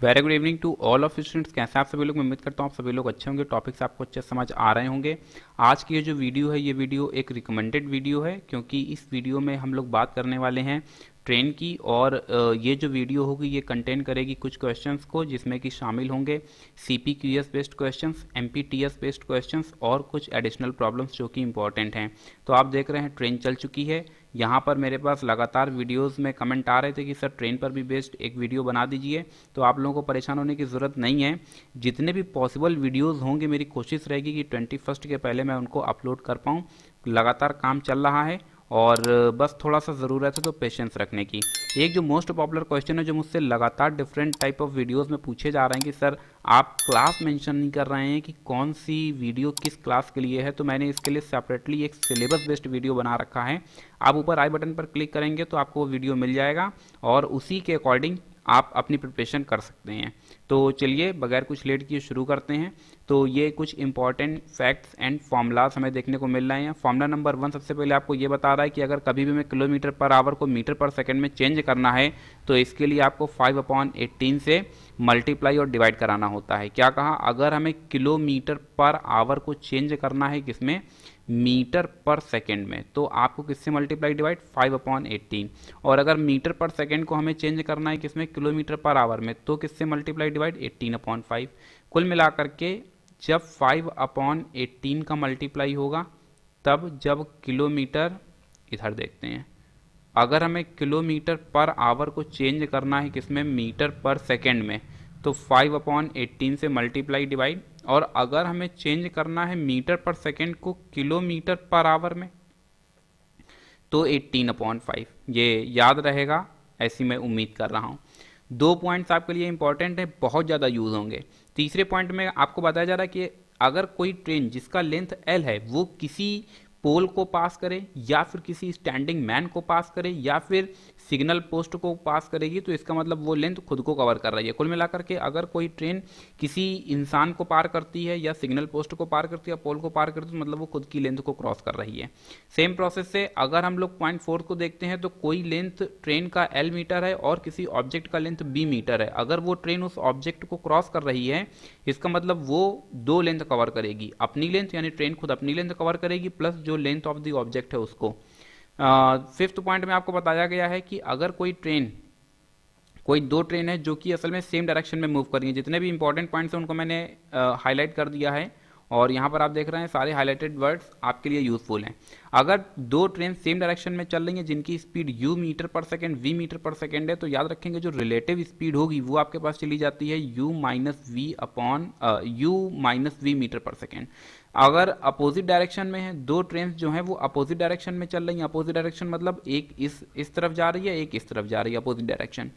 Very good evening to all of students. कैसे आप सभी लोग? मैं उम्मीद करता हूँ आप सभी लोग अच्छे होंगे, टॉपिक्स आपको अच्छे समझ आ रहे होंगे। आज की ये जो वीडियो है, ये वीडियो एक रिकमेंडेड वीडियो है, क्योंकि इस वीडियो में हम लोग बात करने वाले हैं ट्रेन की। और ये जो वीडियो होगी ये कंटेन करेगी कुछ क्वेश्चंस को, जिसमें कि शामिल होंगे CPQS based questions, MPTS based questions और कुछ एडिशनल प्रॉब्लम्स जो कि इंपॉर्टेंट हैं। तो आप देख रहे हैं ट्रेन चल चुकी है। यहाँ पर मेरे पास लगातार वीडियोस में कमेंट आ रहे थे कि सर ट्रेन पर भी बेस्ड एक वीडियो बना दीजिए। तो आप लोगों को परेशान होने की ज़रूरत नहीं है। जितने भी पॉसिबल वीडियोस होंगे मेरी कोशिश रहेगी कि 21 के पहले मैं उनको अपलोड कर पाऊँ। लगातार काम चल रहा है और बस थोड़ा सा ज़रूरत है तो पेशेंस रखने की। एक जो मोस्ट पॉपुलर क्वेश्चन है जो मुझसे लगातार डिफरेंट टाइप ऑफ वीडियोस में पूछे जा रहे हैं कि सर आप क्लास मेंशन नहीं कर रहे हैं कि कौन सी वीडियो किस क्लास के लिए है। तो मैंने इसके लिए सेपरेटली एक सिलेबस बेस्ड वीडियो बना रखा है। आप ऊपर आई बटन पर क्लिक करेंगे तो आपको वो वीडियो मिल जाएगा और उसी के अकॉर्डिंग आप अपनी प्रिपरेशन कर सकते हैं। तो चलिए बगैर कुछ लेट किए शुरू करते हैं। तो ये कुछ इंपॉर्टेंट फैक्ट्स एंड फॉर्मूलाज हमें देखने को मिल रहे हैं। फॉर्मूला नंबर 1 सबसे पहले आपको ये बता रहा है कि अगर कभी भी हमें किलोमीटर पर आवर को मीटर पर सेकंड में चेंज करना है तो इसके लिए आपको 5/18 से मल्टीप्लाई और डिवाइड कराना होता है। क्या कहा? अगर हमें किलोमीटर पर आवर को चेंज करना है किसमें? मीटर पर सेकंड में, तो आपको किससे मल्टीप्लाई डिवाइड? 5/18। और अगर मीटर पर सेकंड को हमें चेंज करना है किसमें? किलोमीटर पर आवर में, तो किससे मल्टीप्लाई डिवाइड? 18/5। कुल मिलाकर के जब 5/18 का मल्टीप्लाई होगा तब जब किलोमीटर, इधर देखते हैं, अगर हमें किलोमीटर पर आवर को चेंज करना है किसमें? मीटर पर सेकंड में, तो 5/18 से मल्टीप्लाई डिवाइड। और अगर हमें चेंज करना है मीटर पर सेकंड को किलोमीटर पर आवर में तो 18/5। ये याद रहेगा ऐसी मैं उम्मीद कर रहा हूँ। दो पॉइंट्स आपके लिए इंपॉर्टेंट है, बहुत ज़्यादा यूज़ होंगे। तीसरे पॉइंट में आपको बताया जा रहा है कि अगर कोई ट्रेन जिसका लेंथ L है वो किसी पोल को पास करे या फिर किसी स्टैंडिंग मैन को पास करे या फिर सिग्नल पोस्ट को पास करेगी, तो इसका मतलब वो लेंथ खुद को कवर कर रही है। कुल मिलाकर के अगर कोई ट्रेन किसी इंसान को पार करती है या सिग्नल पोस्ट को पार करती है या पोल को पार करती है तो मतलब वो खुद की लेंथ को क्रॉस कर रही है। सेम प्रोसेस से अगर हम लोग पॉइंट 4 को देखते हैं तो कोई लेंथ ट्रेन का L मीटर है और किसी ऑब्जेक्ट का लेंथ B मीटर है। अगर वो ट्रेन उस ऑब्जेक्ट को क्रॉस कर रही है इसका मतलब वो दो लेंथ कवर करेगी, अपनी लेंथ यानी ट्रेन खुद अपनी लेंथ कवर करेगी प्लस जो लेंथ ऑफ द ऑब्जेक्ट है उसको। फिफ्थ पॉइंट में आपको बताया गया है कि अगर कोई दो ट्रेन है जो कि असल में सेम डायरेक्शन में मूव कर रही है। जितने भी इंपॉर्टेंट पॉइंट्स हैं उनको मैंने हाईलाइट कर दिया है और यहाँ पर आप देख रहे हैं सारे हाईलाइटेड वर्ड्स आपके लिए यूजफुल हैं। अगर दो ट्रेन सेम डायरेक्शन में चल रही हैं जिनकी स्पीड u मीटर पर सेकंड v मीटर पर सेकंड है, तो याद रखेंगे जो रिलेटिव स्पीड होगी वो आपके पास चली जाती है u माइनस v मीटर पर सेकंड। अगर अपोजिट डायरेक्शन में है, दो ट्रेन जो हैं वो अपोजिट डायरेक्शन में चल रही हैं, अपोजिट डायरेक्शन मतलब एक इस तरफ जा रही है एक इस तरफ जा रही है, अपोजिट डायरेक्शन,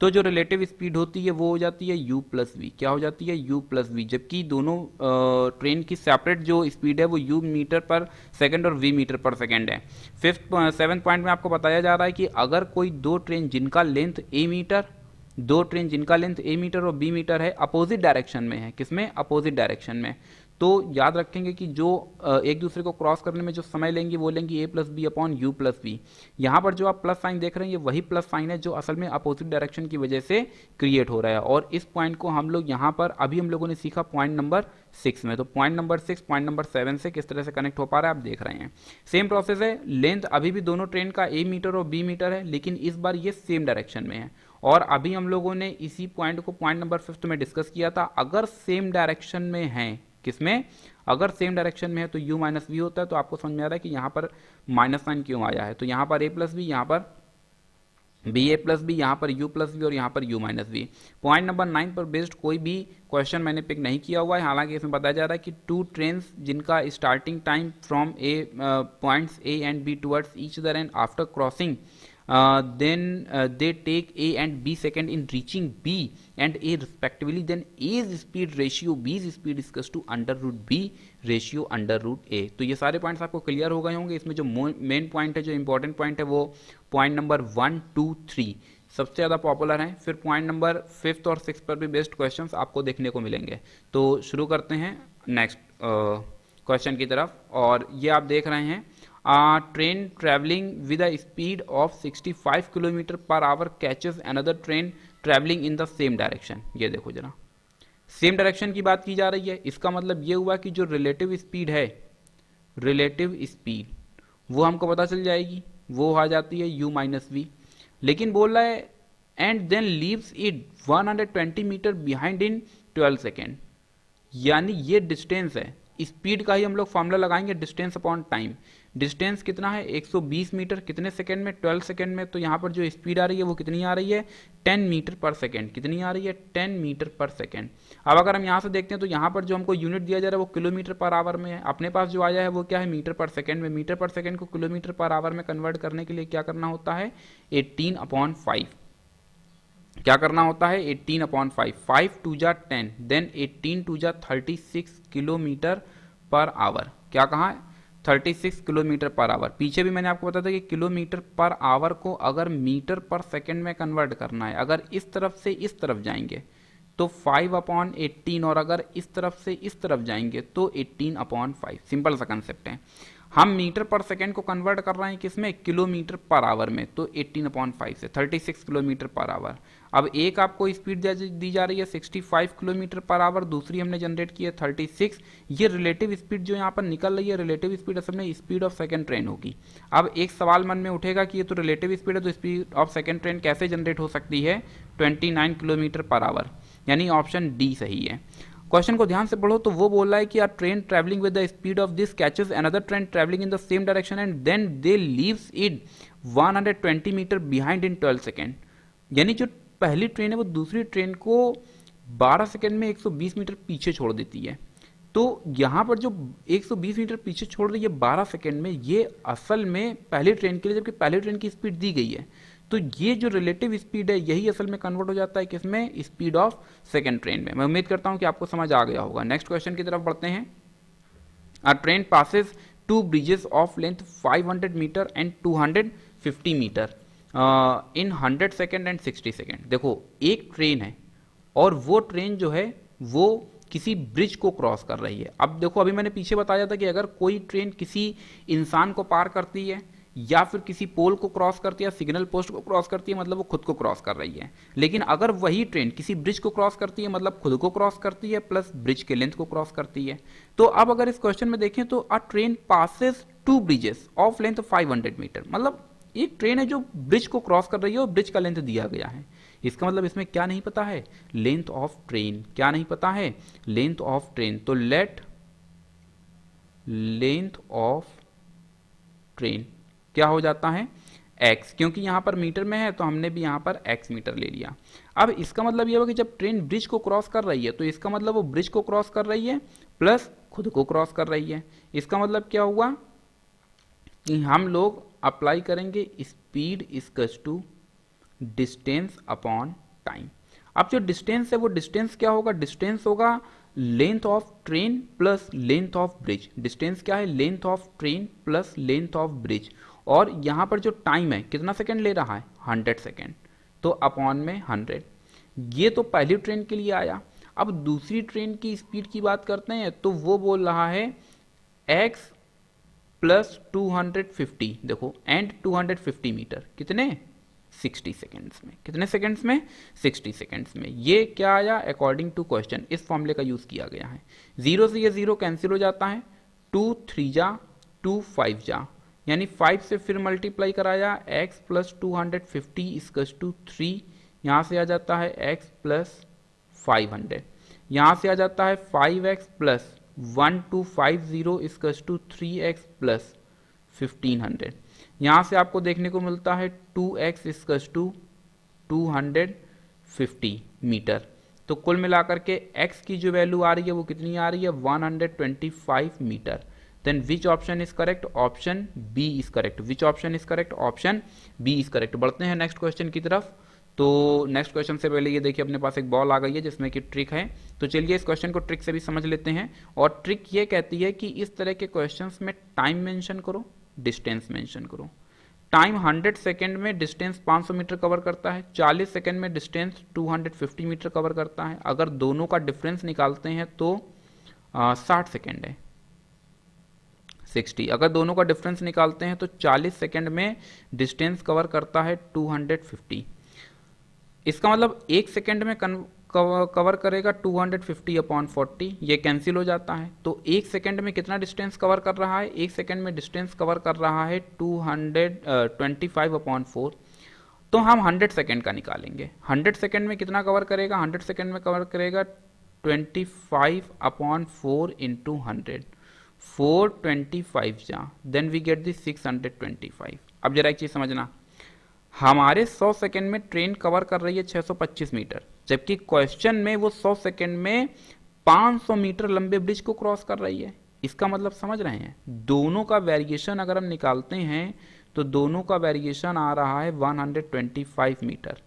तो जो रिलेटिव स्पीड होती है वो हो जाती है u प्लस वी। क्या हो जाती है? u plus V. जबकि दोनों ट्रेन की सेपरेट जो स्पीड है वो u मीटर पर सेकंड और v मीटर पर सेकंड है। सेवन्थ पॉइंट में आपको बताया जा रहा है कि अगर कोई दो ट्रेन जिनका लेंथ a मीटर और b मीटर है अपोजिट डायरेक्शन में है, किसमें? अपोजिट डायरेक्शन में, तो याद रखेंगे कि जो एक दूसरे को क्रॉस करने में जो समय लेंगी वो लेंगी a plus B upon U plus B. यहाँ पर जो आप प्लस साइन देख रहे हैं ये वही प्लस साइन है जो असल में अपोजिट डायरेक्शन की वजह से क्रिएट हो रहा है। और इस पॉइंट को हम लोग यहाँ पर अभी हम लोगों ने सीखा पॉइंट नंबर 6 में। तो पॉइंट नंबर 6 पॉइंट नंबर 7 से किस तरह से कनेक्ट हो पा रहा है आप देख रहे हैं। सेम प्रोसेस है, लेंथ अभी भी दोनों ट्रेन का a मीटर और b मीटर है लेकिन इस बार ये सेम डायरेक्शन में है। और अभी हम लोगों ने इसी पॉइंट को पॉइंट नंबर 5 में डिस्कस किया था। अगर सेम डायरेक्शन में है, किसमें? अगर सेम डायरेक्शन में है तो u माइनस वी होता है। तो आपको समझ में आ रहा है कि यहाँ पर माइनस साइन क्यों आया है। तो यहाँ पर a प्लस बी, यहाँ पर बी ए प्लस बी, यहाँ पर u प्लस बी और यहाँ पर u minus B. Point number 9 पर बेस्ड कोई भी क्वेश्चन मैंने पिक नहीं किया हुआ है। हालांकि इसमें बताया जा रहा है कि टू ट्रेन्स जिनका starting time from points A and be towards each other and after crossing then they take A and B second in reaching B and A respectively, then A's speed ratio B's speed is equals to under root B ratio under root A। तो ये सारे points आपको clear हो गए होंगे। इसमें जो main point है, जो इंपॉर्टेंट पॉइंट है वो पॉइंट नंबर 1, 2, 3 सबसे ज़्यादा पॉपुलर हैं। फिर पॉइंट नंबर 5 और 6 पर भी बेस्ड क्वेश्चंस आपको देखने को मिलेंगे। तो शुरू करते हैं नेक्स्ट क्वेश्चन की तरफ। और ये आप देख रहे हैं train travelling with a speed of 65 kilometre per our catches another train travelling in the same direction. ये देखो जरा, सेम डायरेक्शन की बात की जा रही है, इसका मतलब ये हुआ कि जो रिलेटिव स्पीड है, रिलेटिव स्पीड वो हमको पता चल जाएगी, वो आ जाती है u माइनस वी। लेकिन बोल रहा है and then leaves it 120 metre behind in 12 second, यानी ये डिस्टेंस है, स्पीड का ही हम लोग फॉर्मूला लगाएंगे डिस्टेंस अपॉन टाइम। डिस्टेंस कितना है 120 मीटर, कितने सेकंड में, 12 सेकंड में। तो यहाँ पर जो स्पीड आ रही है वो कितनी आ रही है 10 मीटर पर सेकंड, कितनी आ रही है 10 मीटर पर सेकंड। अब अगर हम यहाँ से देखते हैं तो यहाँ पर जो हमको यूनिट दिया जा रहा है वो किलोमीटर पर आवर में है, अपने पास जो आया है वो क्या है मीटर पर सेकंड में। मीटर पर सेकंड को किलोमीटर पर आवर में कन्वर्ट करने के लिए क्या करना होता है 18/5, क्या करना होता है 18/5, 5 टू जा 10, देन 18 टू जा 36 किलोमीटर पर आवर। क्या कहा 36 किलोमीटर पर आवर। पीछे भी मैंने आपको बताया था कि किलोमीटर पर आवर को अगर मीटर पर सेकंड में कन्वर्ट करना है, अगर इस तरफ से इस तरफ जाएंगे तो 5/18, और अगर इस तरफ से इस तरफ जाएंगे तो 18/5। सिंपल सा कंसेप्ट है। हम मीटर पर सेकंड को कन्वर्ट कर रहे हैं किसमें, किलोमीटर पर आवर में, तो 18/5 से 36 किलोमीटर पर आवर। अब एक आपको स्पीड दी जा रही है 65 किलोमीटर पर आवर, दूसरी हमने जनरेट की है 36। ये रिलेटिव स्पीड जो यहाँ पर निकल रही है, रिलेटिव स्पीड असल में स्पीड ऑफ सेकंड ट्रेन होगी। अब एक सवाल मन में उठेगा कि ये तो रिलेटिव स्पीड है, तो स्पीड ऑफ सेकंड ट्रेन कैसे जनरेट हो सकती है 29 किलोमीटर पर आवर, यानी ऑप्शन डी सही है। क्वेश्चन को ध्यान से पढ़ो तो वो बोल रहा है कि a train travelling with the speed of this catches another train travelling in the same direction and then they leaves it 120 metre behind in 12 second, यानी जो पहली ट्रेन है वो दूसरी ट्रेन को 12 सेकेंड में 120 मीटर पीछे छोड़ देती है। तो यहाँ पर जो 120 मीटर पीछे छोड़ रही है 12 सेकेंड में, ये असल में पहली ट्रेन के लिए, जबकि पहली ट्रेन की स्पीड दी गई है। तो ये जो रिलेटिव स्पीड है यही असल में कन्वर्ट हो जाता है किसमें, स्पीड ऑफ सेकेंड ट्रेन में। मैं उम्मीद करता हूँ कि आपको समझ आ गया होगा। नेक्स्ट क्वेश्चन की तरफ बढ़ते हैं। A train passes 2 bridges of length 500 metre and 250 metre in 100 second and 60 second. देखो एक ट्रेन है और वो ट्रेन जो है वो किसी ब्रिज को क्रॉस कर रही है। अब देखो अभी मैंने पीछे बताया था कि अगर कोई ट्रेन किसी इंसान को पार करती है या फिर किसी पोल को क्रॉस करती है, सिग्नल पोस्ट को क्रॉस करती है, मतलब वो खुद को क्रॉस कर रही है। लेकिन अगर वही ट्रेन किसी ब्रिज को क्रॉस करती है, मतलब खुद को क्रॉस करती है प्लस ब्रिज के लेंथ को क्रॉस करती है। तो अब अगर इस क्वेश्चन में देखें तो a train passes 2 bridges of length 500 metre, मतलब एक ट्रेन है जो ब्रिज को क्रॉस कर रही है और ब्रिज का लेंथ दिया गया है। इसका मतलब इसमें क्या नहीं पता है, लेंथ ऑफ ट्रेन। क्या नहीं पता है, लेंथ ऑफ ट्रेन। तो लेट लेंथ ऑफ ट्रेन क्या हो जाता है x, क्योंकि यहां पर मीटर में है तो हमने भी यहां पर x मीटर ले लिया। अब इसका मतलब यह हुआ कि जब ट्रेन ब्रिज को क्रॉस कर रही है तो इसका मतलब वो ब्रिज को क्रॉस कर रही है प्लस खुद को क्रॉस कर रही है। इसका मतलब क्या हुआ कि हम लोग अप्लाई करेंगे speed equals to distance upon time. अब जो डिस्टेंस है वो डिस्टेंस क्या होगा, डिस्टेंस होगा length of train plus length of bridge. Distance क्या है, length of train plus length of bridge. और यहाँ पर जो टाइम है कितना सेकंड ले रहा है 100 सेकंड, तो अपॉन में 100। ये तो पहली ट्रेन के लिए आया। अब दूसरी ट्रेन की स्पीड की बात करते हैं तो वो बोल रहा है x प्लस 250, देखो एंड 250 मीटर, कितने 60 सेकेंड्स में। कितने सेकेंड्स में 60 सेकेंड्स में। ये क्या आया अकॉर्डिंग टू क्वेश्चन, इस फॉर्मूले का यूज किया गया है। 0 से ये 0 कैंसिल हो जाता है, 2 3 जा 2 5 जा, यानी 5 से फिर मल्टीप्लाई कराया x प्लस 250 इक्वल्स टू 3, यहाँ से आ जाता है x प्लस 500, यहाँ से आ जाता है 5x plus 1250 equals to 3x plus 1500। यहाँ से आपको देखने को मिलता है 2x इक्वल्स टू 250 मीटर। तो कुल मिलाकर के x की जो वैल्यू आ रही है वो कितनी आ रही है 125 metre. Then which option is correct, option B is correct. Which option is correct, option B is correct. बढ़ते हैं नेक्स्ट क्वेश्चन की तरफ। तो नेक्स्ट क्वेश्चन से पहले ये देखिए अपने पास एक बॉल आ गई है जिसमें कि ट्रिक है। तो चलिए इस क्वेश्चन को ट्रिक से भी समझ लेते हैं। और ट्रिक ये कहती है कि इस तरह के क्वेश्चंस में टाइम मेंशन करो, डिस्टेंस मेंशन करो। टाइम 100 सेकेंड में डिस्टेंस 500 मीटर कवर करता है, 40 सेकेंड में डिस्टेंस 250 मीटर कवर करता है। अगर दोनों का डिफरेंस निकालते हैं तो 60 सेकेंड है। 60। अगर दोनों का डिफरेंस निकालते हैं तो 40 सेकंड में डिस्टेंस कवर करता है 250। इसका मतलब एक सेकंड में कवर करेगा 250 अपॉन 40, ये कैंसिल हो जाता है। तो एक सेकंड में कितना डिस्टेंस कवर कर रहा है? एक सेकंड में डिस्टेंस कवर कर रहा है 225 अपॉन 4। तो हम 100 सेकंड का निकालेंगे। 100 सेकंड में कितना कवर करेगा? 100 सेकंड में कवर करेगा 25 अपॉन 4 इंटू 100, 425 जा, देन वी गेट दी 625। अब जरा एक चीज समझना, हमारे 100 सेकंड में ट्रेन कवर कर रही है 625 मीटर, जबकि क्वेश्चन में वो 100 सेकंड में 500 मीटर लंबे ब्रिज को क्रॉस कर रही है। इसका मतलब समझ रहे हैं, दोनों का वेरिएशन अगर हम निकालते हैं तो दोनों का वेरिएशन आ रहा है 125 मीटर।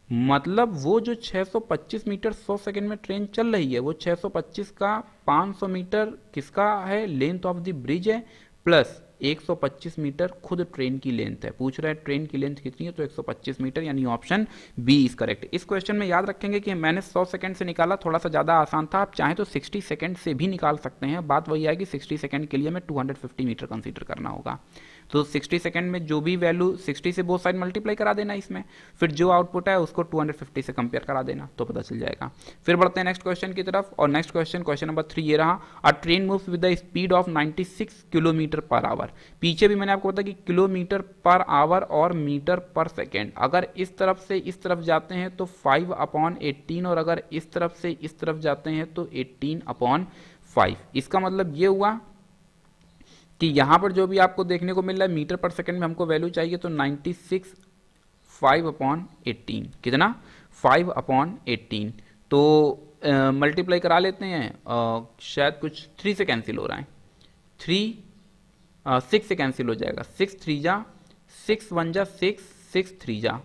मतलब वो जो 625 मीटर 100 सेकंड में ट्रेन चल रही है, वो 625 का 500 मीटर किसका है? लेंथ ऑफ द ब्रिज है, प्लस 125 मीटर खुद ट्रेन की लेंथ है। पूछ रहा है ट्रेन की लेंथ कितनी है, तो 125 मीटर, यानी ऑप्शन बी इज करेक्ट। इस क्वेश्चन में याद रखेंगे कि मैंने 100 सेकंड से निकाला, थोड़ा सा ज़्यादा आसान था। आप चाहें तो 60 सेकंड से भी निकाल सकते हैं। बात वही आएगी 60 सेकंड के लिए हमें 250 मीटर कंसीडर करना होगा। तो 60 सेकंड में जो भी वैल्यू 60 से बोथ साइड मल्टीप्लाई करा देना इसमें, फिर जो आउटपुट है उसको 250 से कंपेयर करा देना, तो पता चल जाएगा। फिर बढ़ते हैं नेक्स्ट क्वेश्चन की तरफ, और नेक्स्ट क्वेश्चन, क्वेश्चन नंबर 3 ये रहा। A train moves with the speed of 96 kilometre per our. पीछे भी मैंने आपको बताया कि किलोमीटर पर आवर और मीटर पर सेकेंड। अगर इस तरफ से इस तरफ जाते हैं तो 5/18, और अगर इस तरफ से इस तरफ जाते हैं तो 18/5। इसका मतलब ये हुआ कि यहां पर जो भी आपको देखने को मिल रहा है मीटर पर सेकंड में हमको वैल्यू चाहिए, तो 96 5/18, कितना? 5/18। तो मल्टीप्लाई करा लेते हैं, शायद कुछ 3 से कैंसिल हो रहा है, 6 से कैंसिल हो जाएगा, 6 3 जा, 6 1 जा 6, 6 3 जा,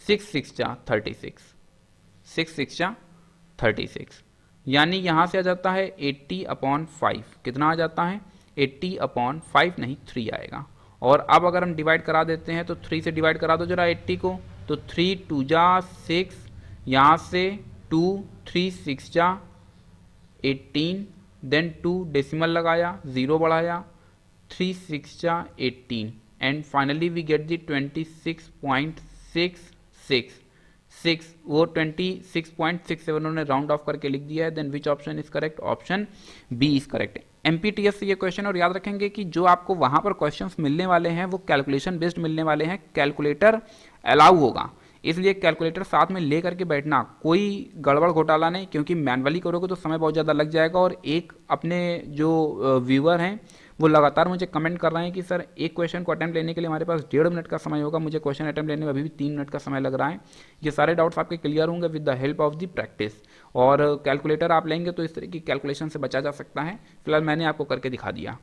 6 6 जा 36, 6 6 जा 36, यानी यहां से आ जाता है 80/5। कितना आ जाता है? 80/5 नहीं, 3 आएगा। और अब अगर हम डिवाइड करा देते हैं तो 3 से डिवाइड करा दो जरा 80 को, तो 3 2 जा 6, यहाँ से 2 3 6 जा 18, देन 2 डेसिमल लगाया, 0 बढ़ाया, 3 6 जा 18, and finally we get the 26.66, वो 26.67 उन्होंने राउंड ऑफ करके लिख दिया है। Then which option is correct? Option B is correct. MPTS से ये क्वेश्चन, और याद रखेंगे कि जो आपको वहां पर क्वेश्चंस मिलने वाले हैं वो कैलकुलेशन बेस्ड मिलने वाले हैं, कैलकुलेटर अलाउ होगा, इसलिए कैलकुलेटर साथ में ले करके बैठना, कोई गड़बड़ घोटाला नहीं, क्योंकि मैनुअली करोगे तो समय बहुत ज़्यादा लग जाएगा। और एक अपने जो व्यूअर हैं वो लगातार मुझे कमेंट कर रहे हैं कि सर एक क्वेश्चन को अटेम्प्ट लेने के लिए हमारे पास 1.5 मिनट का समय होगा, मुझे क्वेश्चन अटेम्प्ट लेने में अभी भी 3 मिनट का समय लग रहा है। ये सारे डाउट्स आपके क्लियर होंगे with the help of the practice, और कैलकुलेटर आप लेंगे तो इस तरह की कैलकुलेशन से बचा जा सकता है। फिलहाल मैंने आपको करके दिखा दिया।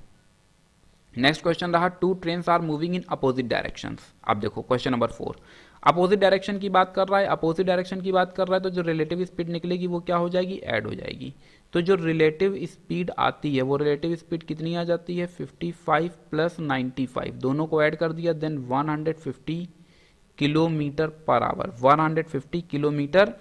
नेक्स्ट क्वेश्चन रहा, 2 trains are moving in opposite directions. अब देखो क्वेश्चन नंबर 4 अपोजिट डायरेक्शन की बात कर रहा है। अपोजिट डायरेक्शन की बात कर रहा है तो जो रिलेटिव स्पीड निकलेगी वो क्या हो जाएगी? ऐड हो जाएगी। तो जो रिलेटिव स्पीड आती है वो रिलेटिव स्पीड कितनी आ जाती है? 55 प्लस 95, दोनों को ऐड कर दिया, then 150 kilometre per hour, 150 kilometre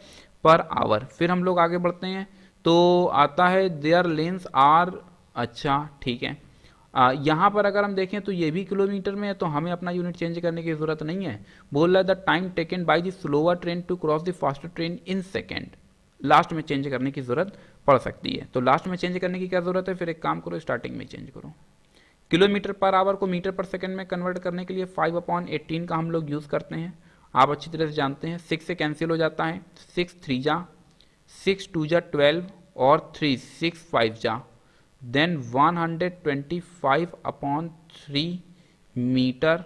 per hour. फिर हम लोग आगे बढ़ते हैं तो आता है देयर लेंस आर, अच्छा ठीक है। यहाँ पर अगर हम देखें तो ये भी किलोमीटर में है, तो हमें अपना यूनिट चेंज करने की जरूरत नहीं है। बोल रहा है the time taken by the slower train to cross the faster train in second. Last में चेंज करने की जरूरत पड़ सकती है, तो लास्ट में चेंज करने की क्या जरूरत है? फिर एक काम करो, स्टार्टिंग में चेंज करो। किलोमीटर पर आवर को मीटर पर सेकेंड में कन्वर्ट करने के लिए 5/18 का हम लोग यूज़ करते हैं, आप अच्छी तरह से जानते हैं। 6 से कैंसिल हो जाता है, 6 3 जा, 6 2 जा 12, और 3 6 5 जा, देन 125/3 मीटर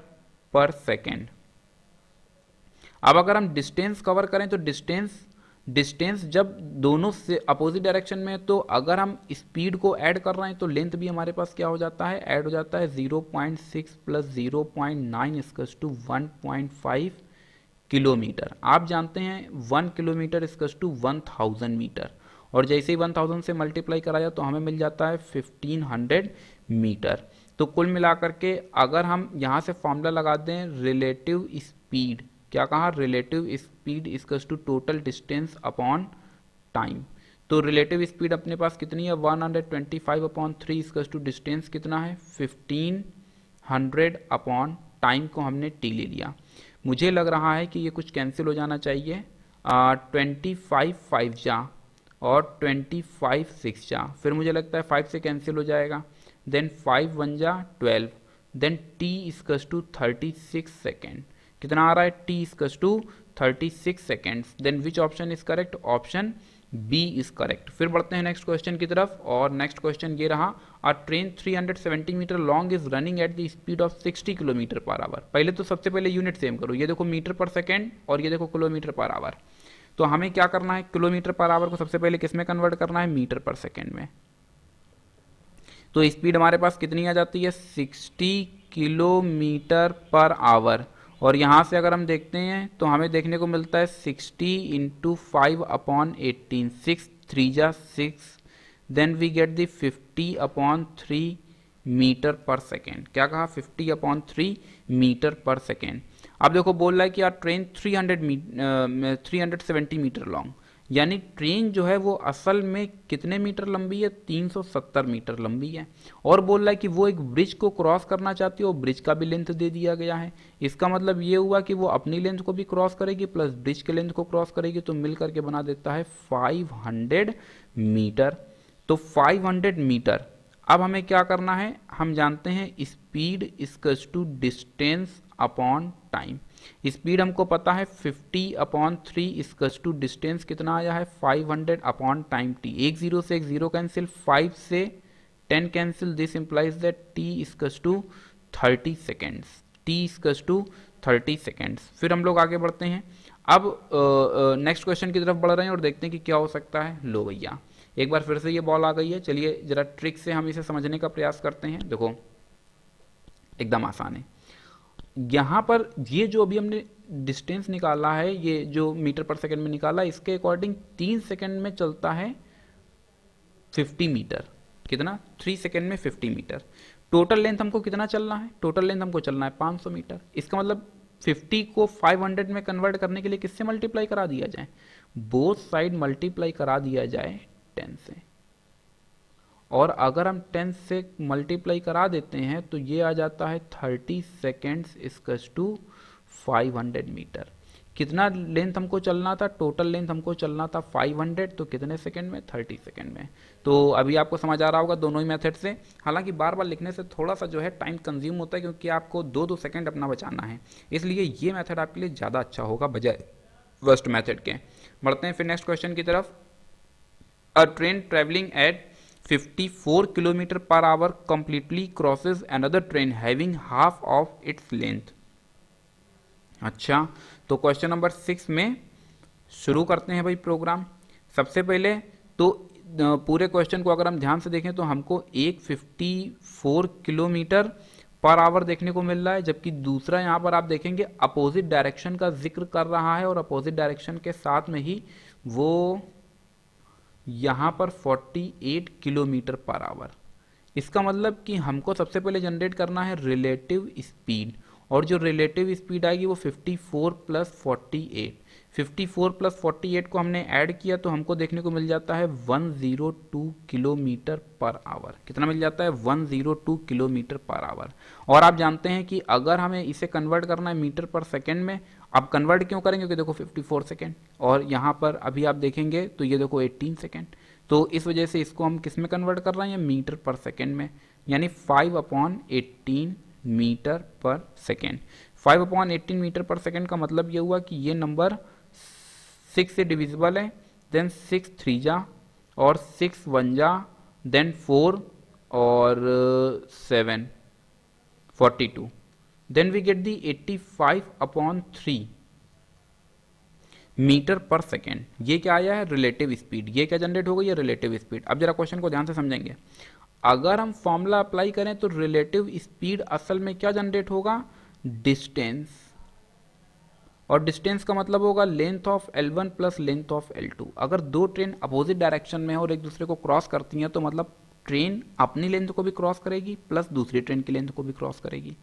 पर सेकेंड। अब अगर हम डिस्टेंस कवर करें तो डिस्टेंस जब दोनों से अपोजिट डायरेक्शन में है, तो अगर हम स्पीड को ऐड कर रहे हैं तो लेंथ भी हमारे पास क्या हो जाता है? ऐड हो जाता है। 0.6 प्लस 0.9 इक्वल्स टू 1.5 किलोमीटर। आप जानते हैं 1 किलोमीटर इक्वल्स टू 1000 मीटर, और जैसे ही 1000 से मल्टीप्लाई कराया तो हमें मिल जाता है 1500 मीटर। तो कुल मिलाकर के अगर हम यहाँ से फॉर्मूला लगा दें, रिलेटिव स्पीड, क्या कहा? Relative speed equals to total distance upon time. तो तो रिलेटिव स्पीड अपने पास कितनी है 125/3 इक्वल्स टू डिस्टेंस कितना है 1500 अपॉन टाइम को हमने टी ले लिया। मुझे लग रहा है कि ये कुछ कैंसिल हो जाना चाहिए 25 5 जा और 25 6 जा, फिर मुझे लगता है 5 से कैंसिल हो जाएगा, देन 5 1 जा 12, then T equals to 36 second. कितना आ रहा है T equals to 36 seconds. Then which option is correct, option B is correct. फिर बढ़ते हैं नेक्स्ट क्वेश्चन की तरफ, और नेक्स्ट क्वेश्चन ये रहा, a train 370 metre long is running at the speed of 60 kilometre per hour. पहले तो सबसे पहले यूनिट सेम करो, ये देखो मीटर पर सेकेंड और ये देखो किलोमीटर पर आवर। तो हमें क्या करना है, किलोमीटर पर आवर को सबसे पहले किस में कन्वर्ट करना है, मीटर पर सेकेंड में। तो स्पीड हमारे पास कितनी आ जाती है 60 किलोमीटर पर आवर, और यहाँ से अगर हम देखते हैं तो हमें देखने को मिलता है 60 इंटू 5/18, 6 3 जा 6, then we get the 50/3 metre per second. क्या कहा 50/3 मीटर पर सेकेंड। अब देखो बोल रहा है कि यार ट्रेन 370 मीटर लॉन्ग, यानी ट्रेन जो है वो असल में कितने मीटर लंबी है 370 मीटर लंबी है, और बोल रहा है कि वो एक ब्रिज को क्रॉस करना चाहती है और ब्रिज का भी लेंथ दे दिया गया है। इसका मतलब ये हुआ कि वो अपनी लेंथ को भी क्रॉस करेगी प्लस ब्रिज के लेंथ को क्रॉस करेगी, तो मिल करके बना देता है 500 मीटर। तो 500 मीटर। अब हमें क्या करना है, हम जानते हैं speed equals to distance upon time. Speed हमको पता है 50/3 इक्वल्स टू डिस्टेंस कितना आया है 500 अपॉन टाइम टी। एक जीरो से एक जीरो कैंसिल, 5 से 10 cancel, this implies that T equals to 30 seconds. T equals to 30 seconds. फिर हम लोग आगे बढ़ते हैं। अब नेक्स्ट क्वेश्चन की तरफ बढ़ रहे हैं और देखते हैं कि क्या हो सकता है। लो भैया एक बार फिर से ये बॉल आ गई है, चलिए जरा ट्रिक से हम इसे समझने का प्रयास करते हैं। देखो एकदम आसान है। यहाँ पर ये जो अभी हमने डिस्टेंस निकाला है, ये जो मीटर पर सेकंड में निकाला, इसके अकॉर्डिंग 3 सेकंड में चलता है 50 मीटर। कितना 3 सेकंड में 50 मीटर। टोटल लेंथ हमको कितना चलना है, टोटल लेंथ हमको चलना है 500 मीटर। इसका मतलब 50 को 500 में कन्वर्ट करने के लिए किससे मल्टीप्लाई करा दिया जाए, बोथ साइड मल्टीप्लाई करा दिया जाए 10 से, और अगर हम 10 से मल्टीप्लाई करा देते हैं तो ये आ जाता है 30 सेकेंड्स इक्वल्स टू 500 मीटर। कितना लेंथ हमको चलना था, टोटल लेंथ हमको चलना था 500, तो कितने सेकंड में 30 सेकंड में। तो अभी आपको समझ आ रहा होगा दोनों ही मेथड से। हालांकि बार बार लिखने से थोड़ा सा जो है टाइम कंज्यूम होता है, क्योंकि आपको 2-2 सेकंड अपना बचाना है, इसलिए ये मेथड आपके लिए ज़्यादा अच्छा होगा बजाय फर्स्ट मेथड के। बढ़ते हैं फिर नेक्स्ट क्वेश्चन की तरफ। अ train travelling at 54 kilometre per our completely crosses another train having half of its length. अच्छा, तो क्वेश्चन नंबर 6 में शुरू करते हैं भाई प्रोग्राम। सबसे पहले तो पूरे क्वेश्चन को अगर हम ध्यान से देखें तो हमको एक 54 किलोमीटर पर आवर देखने को मिल रहा है, जबकि दूसरा यहाँ पर आप देखेंगे अपोजिट डायरेक्शन का जिक्र कर रहा है, और अपोजिट डायरेक्शन के साथ में ही वो यहाँ पर 48 किलोमीटर पर आवर। इसका मतलब कि हमको सबसे पहले जनरेट करना है रिलेटिव स्पीड, और जो रिलेटिव स्पीड आएगी वो 54 प्लस 48। 54 प्लस 48 को हमने ऐड किया तो हमको देखने को मिल जाता है 102 किलोमीटर पर आवर। कितना मिल जाता है 102 किलोमीटर पर आवर। और आप जानते हैं कि अगर हमें इसे कन्वर्ट करना है मीटर पर सेकेंड में, अब कन्वर्ट क्यों करेंगे, क्योंकि देखो 54 सेकेंड और यहाँ पर अभी आप देखेंगे तो ये देखो 18 सेकेंड, तो इस वजह से इसको हम किस में कन्वर्ट कर रहे हैं, मीटर पर सेकेंड में, यानी 5/18 metre per second. 5/18 metre per second का मतलब ये हुआ कि ये नंबर 6 से डिविजिबल है, देन 6 3 जा और 6 1 जा, देन 4 और 7 42, then we get the 85/3 metre per second. ये क्या आया है, रिलेटिव स्पीड। ये क्या जनरेट हो गई है, रिलेटिव स्पीड। अब जरा क्वेश्चन को ध्यान से समझेंगे। अगर हम फॉर्मूला अप्लाई करें तो रिलेटिव स्पीड असल में क्या जनरेट होगा, डिस्टेंस, और डिस्टेंस का मतलब होगा length of L1 plus length of L2। अगर दो ट्रेन अपोजिट डायरेक्शन में और एक दूसरे को क्रॉस करती हैं तो मतलब ट्रेन अपनी लेंथ को भी क्रॉस करेगी प्लस दूसरी ट्रेन की लेंथ को भी क्रॉस करेगी,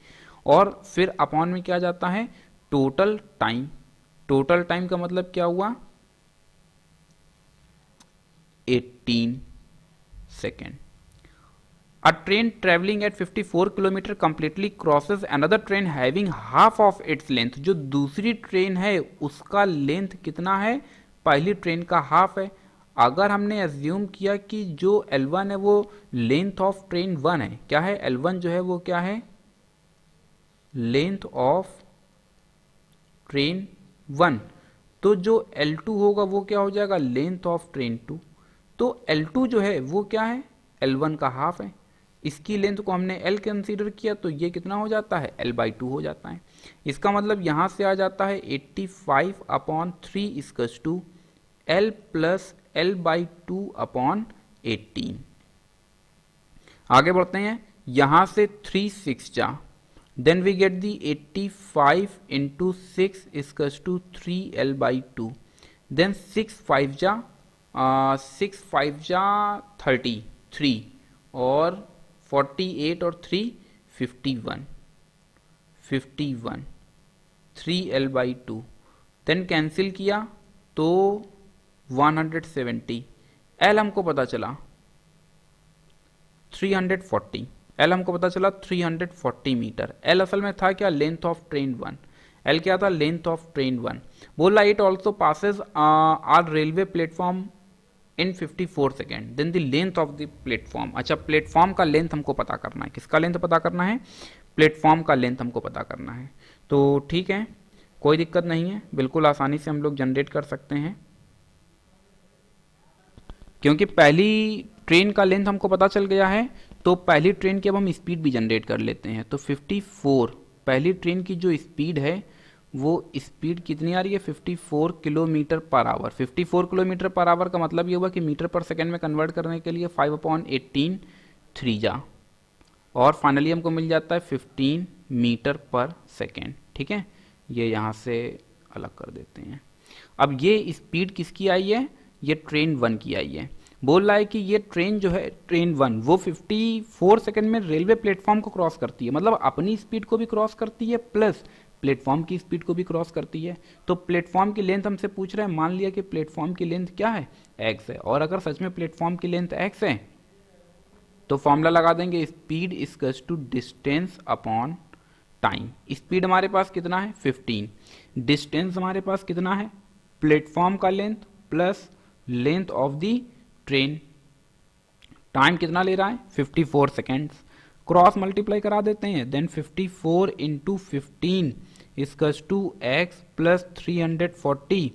और फिर अपॉन में क्या जाता है, टोटल टाइम। टोटल टाइम का मतलब क्या हुआ, 18 second. A train traveling at 54 kilometre completely crosses another train having half of its length। जो दूसरी ट्रेन है उसका लेंथ कितना है, पहली ट्रेन का हाफ है। अगर हमने एज्यूम किया कि जो L1 है वो लेंथ ऑफ ट्रेन 1 है, क्या है L1 जो है वो क्या है, लेंथ ऑफ ट्रेन 1, तो जो L2 होगा वो क्या हो जाएगा, लेंथ ऑफ ट्रेन 2। तो L2 जो है वो क्या है, L1 का हाफ है। इसकी लेंथ को हमने L कंसीडर किया तो ये कितना हो जाता है, L/2 हो जाता है। इसका मतलब यहां से आ जाता है 85/3 equals to L plus L/2 upon 18। आगे बढ़ते हैं, यहां से 3 6 जा, then we get the 85 into 6 equals to 3L/2, then 6 5 जा 33 और 48 और 3 51 3L/2, देन कैंसिल किया तो 170। L हमको पता चला 340, L हमको पता चला 340 मीटर। L असल में था क्या, लेंथ ऑफ ट्रेन 1। L क्या था, लेंथ ऑफ ट्रेन 1। बोला it also passes are railway platform in 54 second, then the length of the platform. अच्छा, प्लेटफॉर्म का लेंथ हमको पता करना है, किसका लेंथ पता करना है, प्लेटफॉर्म का लेंथ हमको पता करना है। तो ठीक है, कोई दिक्कत नहीं है, बिल्कुल आसानी से हम लोग जनरेट कर सकते हैं, क्योंकि पहली ट्रेन का लेंथ हमको पता चल गया है। तो पहली ट्रेन की अब हम स्पीड भी जनरेट कर लेते हैं। तो 54, पहली ट्रेन की जो स्पीड है वो स्पीड कितनी आ रही है, 54 kilometre per our. 54 kilometre per our का मतलब ये हुआ कि मीटर पर सेकेंड में कन्वर्ट करने के लिए 5/18 3 जा, और फाइनली हमको मिल जाता है 15 मीटर पर सेकेंड। ठीक है, ये यहाँ से अलग कर देते हैं। अब ये स्पीड किसकी आई है, ये ट्रेन 1 की आई है। बोल रहा है कि ये ट्रेन जो है, ट्रेन 1 वो 54 सेकेंड में रेलवे प्लेटफॉर्म को क्रॉस करती है, मतलब अपनी स्पीड को भी क्रॉस करती है प्लस प्लेटफॉर्म की स्पीड को भी क्रॉस करती है। तो प्लेटफॉर्म की लेंथ हमसे पूछ रहा है, मान लिया कि प्लेटफॉर्म की लेंथ क्या है, x है, और अगर सच में प्लेटफॉर्म की लेंथ x है तो फॉर्मूला लगा देंगे, speed equals to distance upon time. Speed हमारे पास कितना है 15, डिस्टेंस हमारे पास कितना है, प्लेटफॉर्म का length plus length of the train, time कितना ले रहा है 54 सेकेंड्स, क्रॉस मल्टीप्लाई करा देते हैं, then 54 into 15 equals to X plus 340,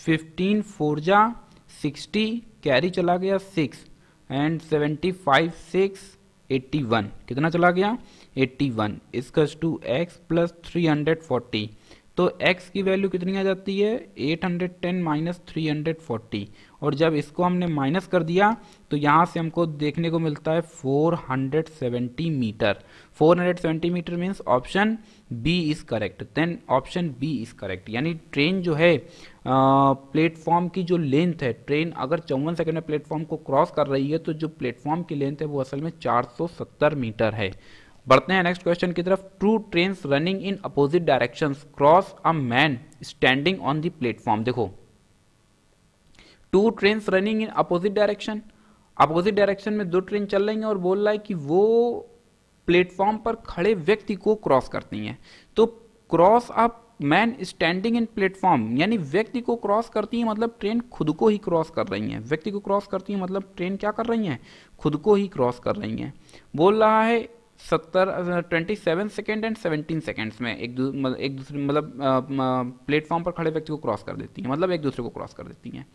15 4 जा 60, कैरी चला गया 6 एंड 75 6 81, कितना चला गया 81 इक्वल्स टू एक्स प्लस 340। तो x की वैल्यू कितनी आ जाती है 810 माइनस 340, और जब इसको हमने माइनस कर दिया तो यहाँ से हमको देखने को मिलता है 470 metre. 470 metre means option B is correct, then option B is correct. यानी ट्रेन जो है प्लेटफॉर्म की जो लेंथ है, ट्रेन अगर 54 सेकंड में प्लेटफॉर्म को क्रॉस कर रही है तो जो प्लेटफॉर्म की लेंथ है वो असल में 470 मीटर है। बढ़ते हैं नेक्स्ट क्वेश्चन की तरफ। Two trains running in opposite directions cross a man standing on the platform. देखो, two trains running in opposite direction, opposite direction में दो ट्रेन चल रही हैं और बोल रहा है कि वो प्लेटफॉर्म पर खड़े व्यक्ति को क्रॉस करती हैं। तो cross a man standing in platform, यानी व्यक्ति को क्रॉस करती है मतलब ट्रेन खुद को ही क्रॉस कर रही है। व्यक्ति को क्रॉस करती है मतलब ट्रेन क्या कर रही है, खुद को ही क्रॉस कर रही है। बोल रहा है 27 सेकेंड एंड 17 सेकेंड्स में एक दूसरे मतलब प्लेटफॉर्म पर खड़े व्यक्ति को क्रॉस कर देती हैं, मतलब एक दूसरे को क्रॉस कर देती हैं।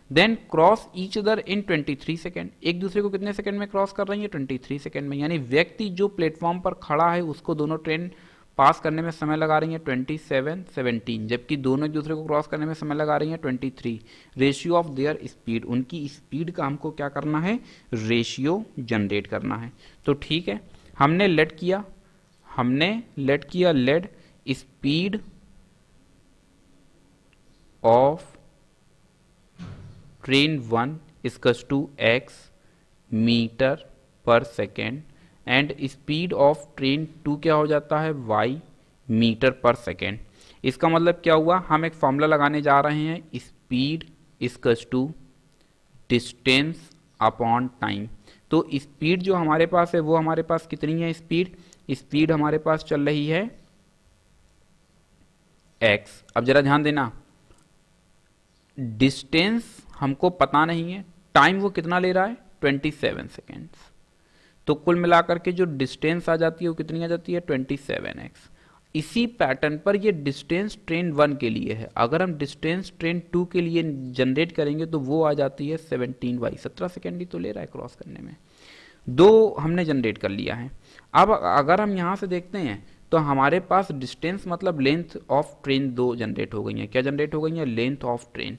Then cross each other in 23 second, एक दूसरे को कितने सेकेंड में क्रॉस कर रही है 23 सेकेंड में। यानी व्यक्ति जो प्लेटफॉर्म पर खड़ा है उसको दोनों ट्रेन पास करने में समय लगा रही है 27 17, जबकि दोनों एक दूसरे को क्रॉस करने में समय लगा रही है 23। रेशियो ऑफ देयर स्पीड, उनकी स्पीड का हमको क्या करना है, रेशियो जनरेट करना है। तो ठीक है, हमने लेट किया let speed of train 1 equals to x metre per second and speed of train 2 क्या हो जाता है y मीटर पर सेकेंड। इसका मतलब क्या हुआ, हम एक फॉर्मूला लगाने जा रहे हैं, speed equals to distance upon time. तो स्पीड जो हमारे पास है वो हमारे पास कितनी है, स्पीड हमारे पास चल रही है x। अब जरा ध्यान देना, डिस्टेंस हमको पता नहीं है, टाइम वो कितना ले रहा है 27 सेकेंड्स। तो कुल मिलाकर के जो डिस्टेंस आ जाती है वो कितनी आ जाती है 27x। इसी पैटर्न पर ये डिस्टेंस ट्रेन 1 के लिए है। अगर हम डिस्टेंस ट्रेन 2 के लिए जनरेट करेंगे तो वो आ जाती है 17y। 17 सेकेंड ही तो ले रहा है क्रॉस करने में। दो हमने जनरेट कर लिया है। अब अगर हम यहाँ से देखते हैं तो हमारे पास डिस्टेंस मतलब लेंथ ऑफ ट्रेन दो जनरेट हो गई है। क्या जनरेट हो गई है, लेंथ ऑफ ट्रेन।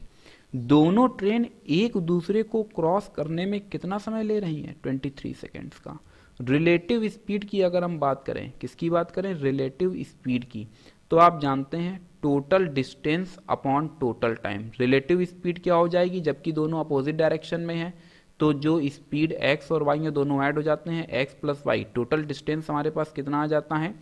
दोनों ट्रेन एक दूसरे को क्रॉस करने में कितना समय ले रही हैं 23 सेकेंड्स का। रिलेटिव स्पीड की अगर हम बात करें, किसकी बात करें, रिलेटिव स्पीड की, तो आप जानते हैं total distance upon total time. Relative speed क्या हो जाएगी, जबकि दोनों अपोजिट डायरेक्शन में है तो जो स्पीड x और y है दोनों ऐड हो जाते हैं, x plus Y. Total distance हमारे पास कितना आ जाता है,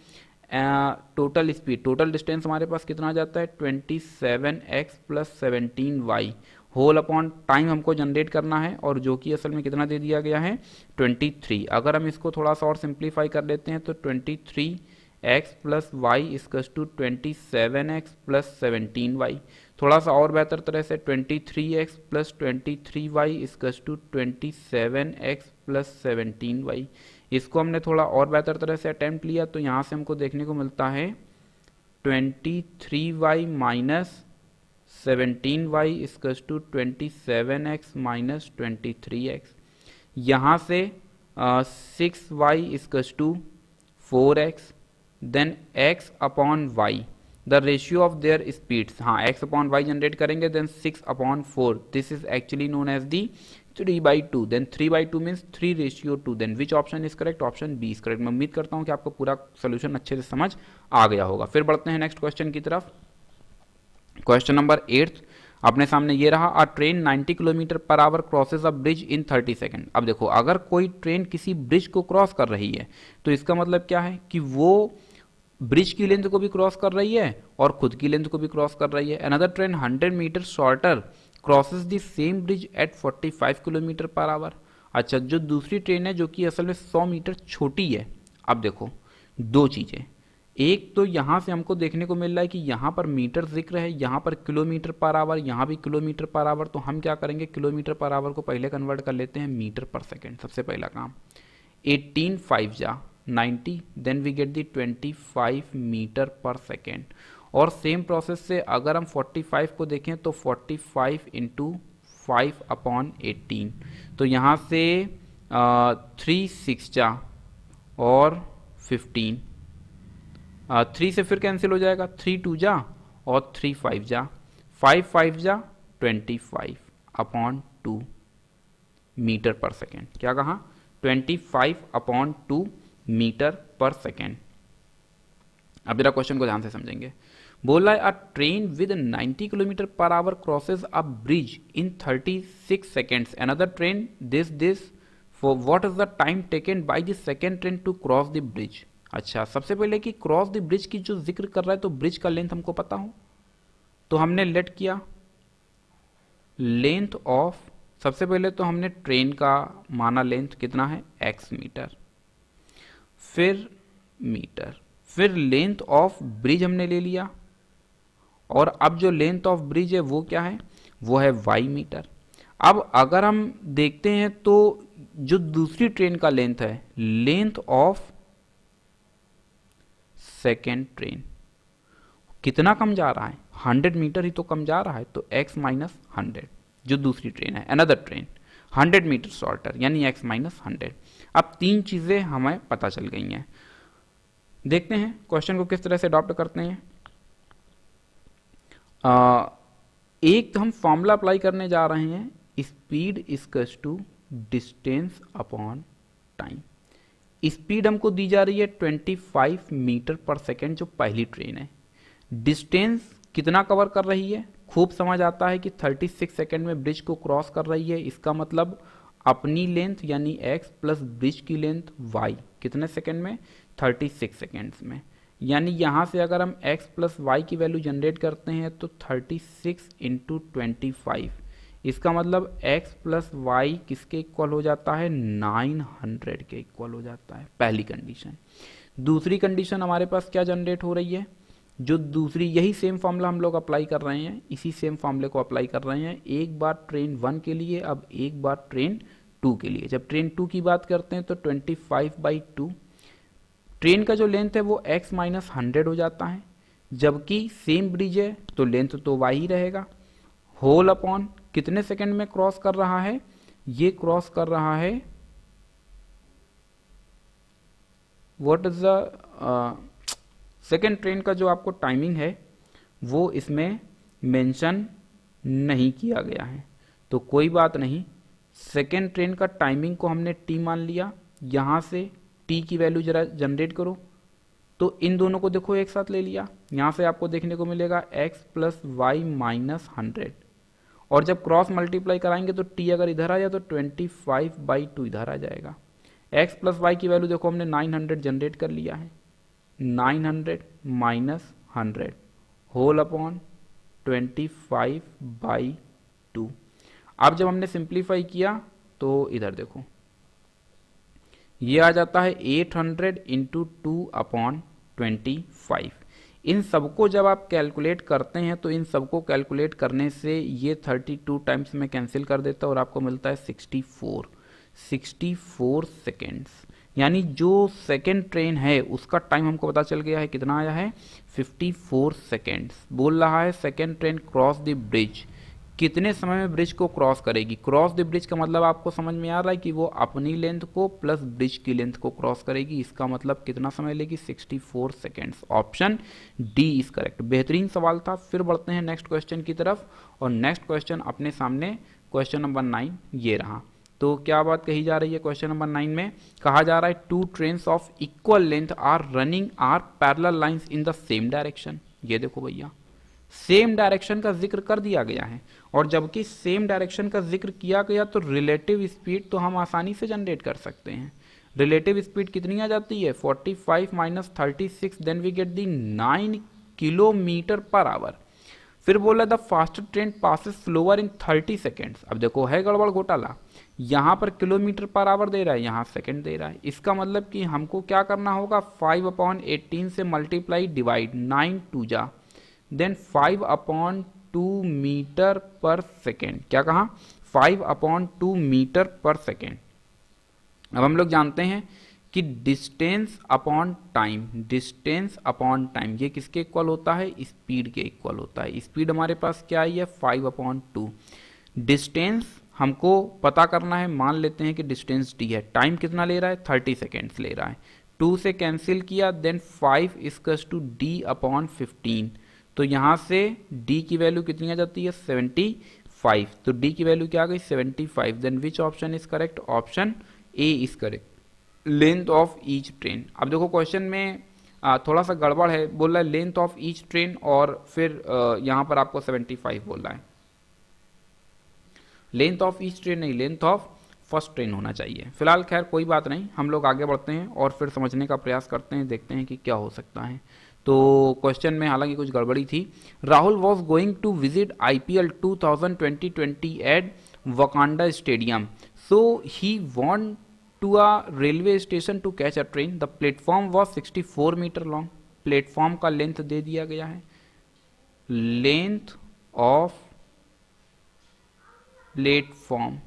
टोटल स्पीड, टोटल डिस्टेंस हमारे पास कितना आ जाता है 27x plus 17y। Whole upon time हमको जनरेट करना है और जो कि असल में कितना दे दिया गया है 23। अगर हम इसको थोड़ा सा और सिंप्लीफाई कर लेते हैं तो 23x plus Y equals to 27x plus 17y। थोड़ा सा और बेहतर तरह से 23x plus 23y equals to 27x plus 17y। इसको हमने थोड़ा और बेहतर तरह से अटेम्प्ट लिया तो यहाँ से हमको देखने को मिलता है 23y minus 17y equals to 27x minus 23x। यहाँ से 6y equals to 4x, then x upon y, the ratio of their speeds. हाँ, x अपॉन y जनरेट करेंगे, then 6 upon 4, this is actually known as the 3/2, then 3/2 means 3:2, then which option is correct, option B is correct. मैं उम्मीद करता हूँ कि आपको पूरा solution अच्छे से समझ आ गया होगा। फिर बढ़ते हैं नेक्स्ट क्वेश्चन की तरफ। क्वेश्चन नंबर 8 अपने सामने ये रहा, a train 90 kilometre per hour crosses a bridge in 30 second. अब देखो, अगर कोई ट्रेन किसी ब्रिज को क्रॉस कर रही है तो इसका मतलब क्या है कि वो ब्रिज की लेंथ को भी क्रॉस कर रही है और खुद की लेंथ को भी क्रॉस कर रही है। Another train 100 metre shorter crosses the same bridge at 45 kilometre per hour. अच्छा, जो दूसरी ट्रेन है जो कि असल में 100 मीटर छोटी है। अब देखो दो चीज़ें, एक तो यहाँ से हमको देखने को मिल रहा है कि यहाँ पर मीटर जिक्र है, यहाँ पर किलोमीटर पर आवर, यहाँ भी किलोमीटर पर आवर। तो हम क्या करेंगे, किलोमीटर पर आवर को पहले कन्वर्ट कर लेते हैं मीटर पर सेकेंड। सबसे पहला काम, 18 5 जा 90, then we get the 25 metre per second. और सेम प्रोसेस से अगर हम 45 को देखें तो 45 इंटू 5 अपॉन 18, तो यहाँ से 3 6 जा और 15, 3 से फिर कैंसिल हो जाएगा, 3 2 जा और 3 5 जा, 5 5 जा 25 अपॉन 2 मीटर पर सेकेंड। क्या कहा, 25 अपॉन 2 मीटर पर सेकेंड। अब जरा क्वेश्चन को ध्यान से समझेंगे। बोला है, a train with 90 kilometre per hour crosses a bridge in 36 seconds. Another train this for what is the time taken by the second train to cross the bridge. अच्छा, सबसे पहले कि क्रॉस द ब्रिज की जो जिक्र कर रहा है तो ब्रिज का लेंथ हमको पता हो तो हमने लेट किया लेंथ ऑफ, सबसे पहले तो हमने ट्रेन का माना लेंथ कितना है x मीटर, फिर मीटर, फिर लेंथ ऑफ ब्रिज हमने ले लिया और अब जो लेंथ ऑफ ब्रिज है वो क्या है, वो है y मीटर। अब अगर हम देखते हैं तो जो दूसरी ट्रेन का लेंथ है, लेंथ ऑफ सेकेंड ट्रेन कितना कम जा रहा है, 100 मीटर ही तो कम जा रहा है, तो x माइनस 100 जो दूसरी ट्रेन है। अनदर ट्रेन 100 मीटर शॉर्टर यानी x माइनस 100। अब तीन चीजें हमें पता चल गई हैं। देखते हैं क्वेश्चन को किस तरह से अडॉप्ट करते हैं। एक तो हम फॉर्मूला अप्लाई करने जा रहे हैं, speed equals to distance upon time. Speed हमको दी जा रही है 25 मीटर पर सेकेंड जो पहली ट्रेन है। डिस्टेंस कितना कवर कर रही है, खूब समझ आता है कि 36 सेकेंड में ब्रिज को क्रॉस कर रही है। इसका मतलब अपनी लेंथ यानी x प्लस ब्रिज की लेंथ y कितने सेकेंड में, 36 सेकेंड्स में। यानी यहाँ से अगर हम x प्लस वाई की वैल्यू जनरेट करते हैं तो 36 इंटू 25 इसका मतलब x प्लस वाई किसके इक्वल हो जाता है, 900 के इक्वल हो जाता है, पहली कंडीशन। दूसरी कंडीशन हमारे पास क्या जनरेट हो रही है, जो दूसरी, यही सेम फॉर्मूला हम लोग अप्लाई कर रहे हैं, इसी सेम फॉर्मूले को अप्लाई कर रहे हैं, एक बार ट्रेन 1 के लिए, अब एक बार ट्रेन 2 के लिए। जब ट्रेन 2 की बात करते हैं तो 25/2, ट्रेन का जो लेंथ है वो x माइनस 100 हो जाता है, जबकि सेम ब्रिज है तो लेंथ तो y ही रहेगा। होल अपॉन कितने सेकंड में क्रॉस कर रहा है, ये क्रॉस कर रहा है, what is the second train का जो आपको टाइमिंग है वो इसमें मेंशन नहीं किया गया है, तो कोई बात नहीं। सेकेंड ट्रेन का टाइमिंग को हमने t मान लिया, यहां से t की वैल्यू जरा जनरेट करो, तो इन दोनों को देखो एक साथ ले लिया, यहां से आपको देखने को मिलेगा x प्लस वाई माइनस 100, और जब क्रॉस मल्टीप्लाई कराएंगे तो t अगर इधर आ जाए तो 25/2 इधर आ जाएगा। x प्लस वाई की वैल्यू देखो हमने 900 जनरेट कर लिया है, 900 माइनस 100 होल अपॉन 25/2। अब जब हमने सिंप्लीफाई किया तो इधर देखो ये आ जाता है 800 इंटू 2/25। इन सबको जब आप कैलकुलेट करते हैं तो इन सबको कैलकुलेट करने से ये 32 टाइम्स में कैंसिल कर देता है और आपको मिलता है 64 सेकेंड्स। यानी जो सेकेंड ट्रेन है उसका टाइम हमको पता चल गया है, कितना आया है, 54 सेकेंड्स। बोल रहा है second train cross the bridge, कितने समय में ब्रिज को क्रॉस करेगी। क्रॉस द ब्रिज का मतलब आपको समझ में आ रहा है कि वो अपनी लेंथ को प्लस ब्रिज की लेंथ को क्रॉस करेगी, इसका मतलब कितना समय लेगी, 64 seconds. Option D is correct. बेहतरीन सवाल था। फिर बढ़ते हैं नेक्स्ट क्वेश्चन की तरफ, और नेक्स्ट क्वेश्चन अपने सामने क्वेश्चन नंबर 9 ये रहा। तो क्या बात कही जा रही है क्वेश्चन नंबर 9 में, कहा जा रहा है two trains of equal length are running are parallel lines in the same direction. ये देखो भैया, सेम डायरेक्शन का जिक्र कर दिया गया है, और जबकि सेम डायरेक्शन का जिक्र किया गया तो रिलेटिव स्पीड तो हम आसानी से जनरेट कर सकते हैं। रिलेटिव स्पीड कितनी आ जाती है, 45 minus 36, then we get the 9 kilometre per hour. फिर बोला the fast train passes slower in 30 seconds. अब देखो है गड़बड़ घोटाला, यहाँ पर किलोमीटर पर आवर दे रहा है, यहाँ सेकंड दे रहा है। इसका मतलब कि हमको क्या करना होगा, 5/18 से मल्टीप्लाई डिवाइड, 9 2 जा, देन 5/2 मीटर पर सेकेंड। क्या कहा, 5/2 मीटर पर सेकेंड। अब हम लोग जानते हैं कि distance upon time, distance upon time ये किसके इक्वल होता है, स्पीड के इक्वल होता है। स्पीड हमारे पास क्या आई है, 5/2। डिस्टेंस हमको पता करना है, मान लेते हैं कि डिस्टेंस डी है, टाइम कितना ले रहा है, 30 सेकेंड्स ले रहा है। 2 से कैंसिल किया, देन 5 इक्वल्स टू d/15, तो यहाँ से d की वैल्यू कितनी आ जाती है, 75। तो d की वैल्यू क्या आ गई, 75। Then which option is correct, option A is correct, length of each train. अब देखो क्वेश्चन में थोड़ा सा गड़बड़ है, बोल रहा है लेंथ ऑफ ईच ट्रेन, और फिर यहाँ पर आपको 75 बोल रहा है। लेंथ ऑफ ईच ट्रेन नहीं, लेंथ ऑफ फर्स्ट ट्रेन होना चाहिए। फिलहाल खैर कोई बात नहीं, हम लोग आगे बढ़ते हैं और फिर समझने का प्रयास करते हैं, देखते हैं कि क्या हो सकता है। तो क्वेश्चन में हालांकि कुछ गड़बड़ी थी। Rahul was going to visit IPL 2020 at Wakanda stadium, so he want to a railway station to catch a train. The platform was 64 metre long. Platform का लेंथ दे दिया गया है, लेंथ ऑफ प्लेटफॉर्म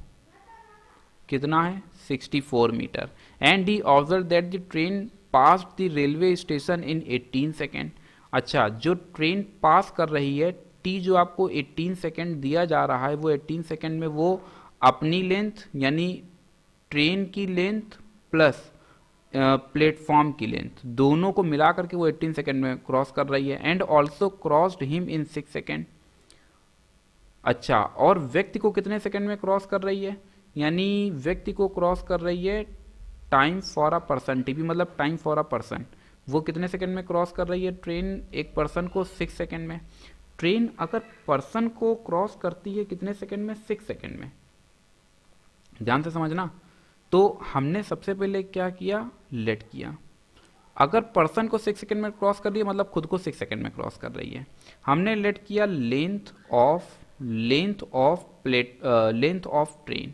कितना है, 64 metre. And he observe that the train pass the railway station in 18 second. अच्छा, जो train पास कर रही है, टी जो आपको 18 सेकेंड दिया जा रहा है, वो 18 सेकेंड में वो अपनी लेंथ यानी ट्रेन की लेंथ प्लस प्लेटफॉर्म की लेंथ दोनों को मिला करके वो 18 सेकेंड में क्रॉस कर रही है। And also crossed him in 6 second. अच्छा, और व्यक्ति को कितने सेकेंड में क्रॉस कर रही है, यानी व्यक्ति को क्रॉस कर रही है time for a person, TP मतलब टाइम फॉर अ पर्सन। वो कितने सेकंड में क्रॉस कर रही है, ट्रेन एक पर्सन को 6 सेकंड में। ट्रेन अगर पर्सन को क्रॉस करती है कितने सेकंड में, 6 सेकंड में। ध्यान से समझना। तो हमने सबसे पहले क्या किया, लेट किया। अगर पर्सन को 6 सेकंड में क्रॉस कर रही है मतलब खुद को 6 सेकंड में क्रॉस कर रही है। हमने लेट किया length of length of train,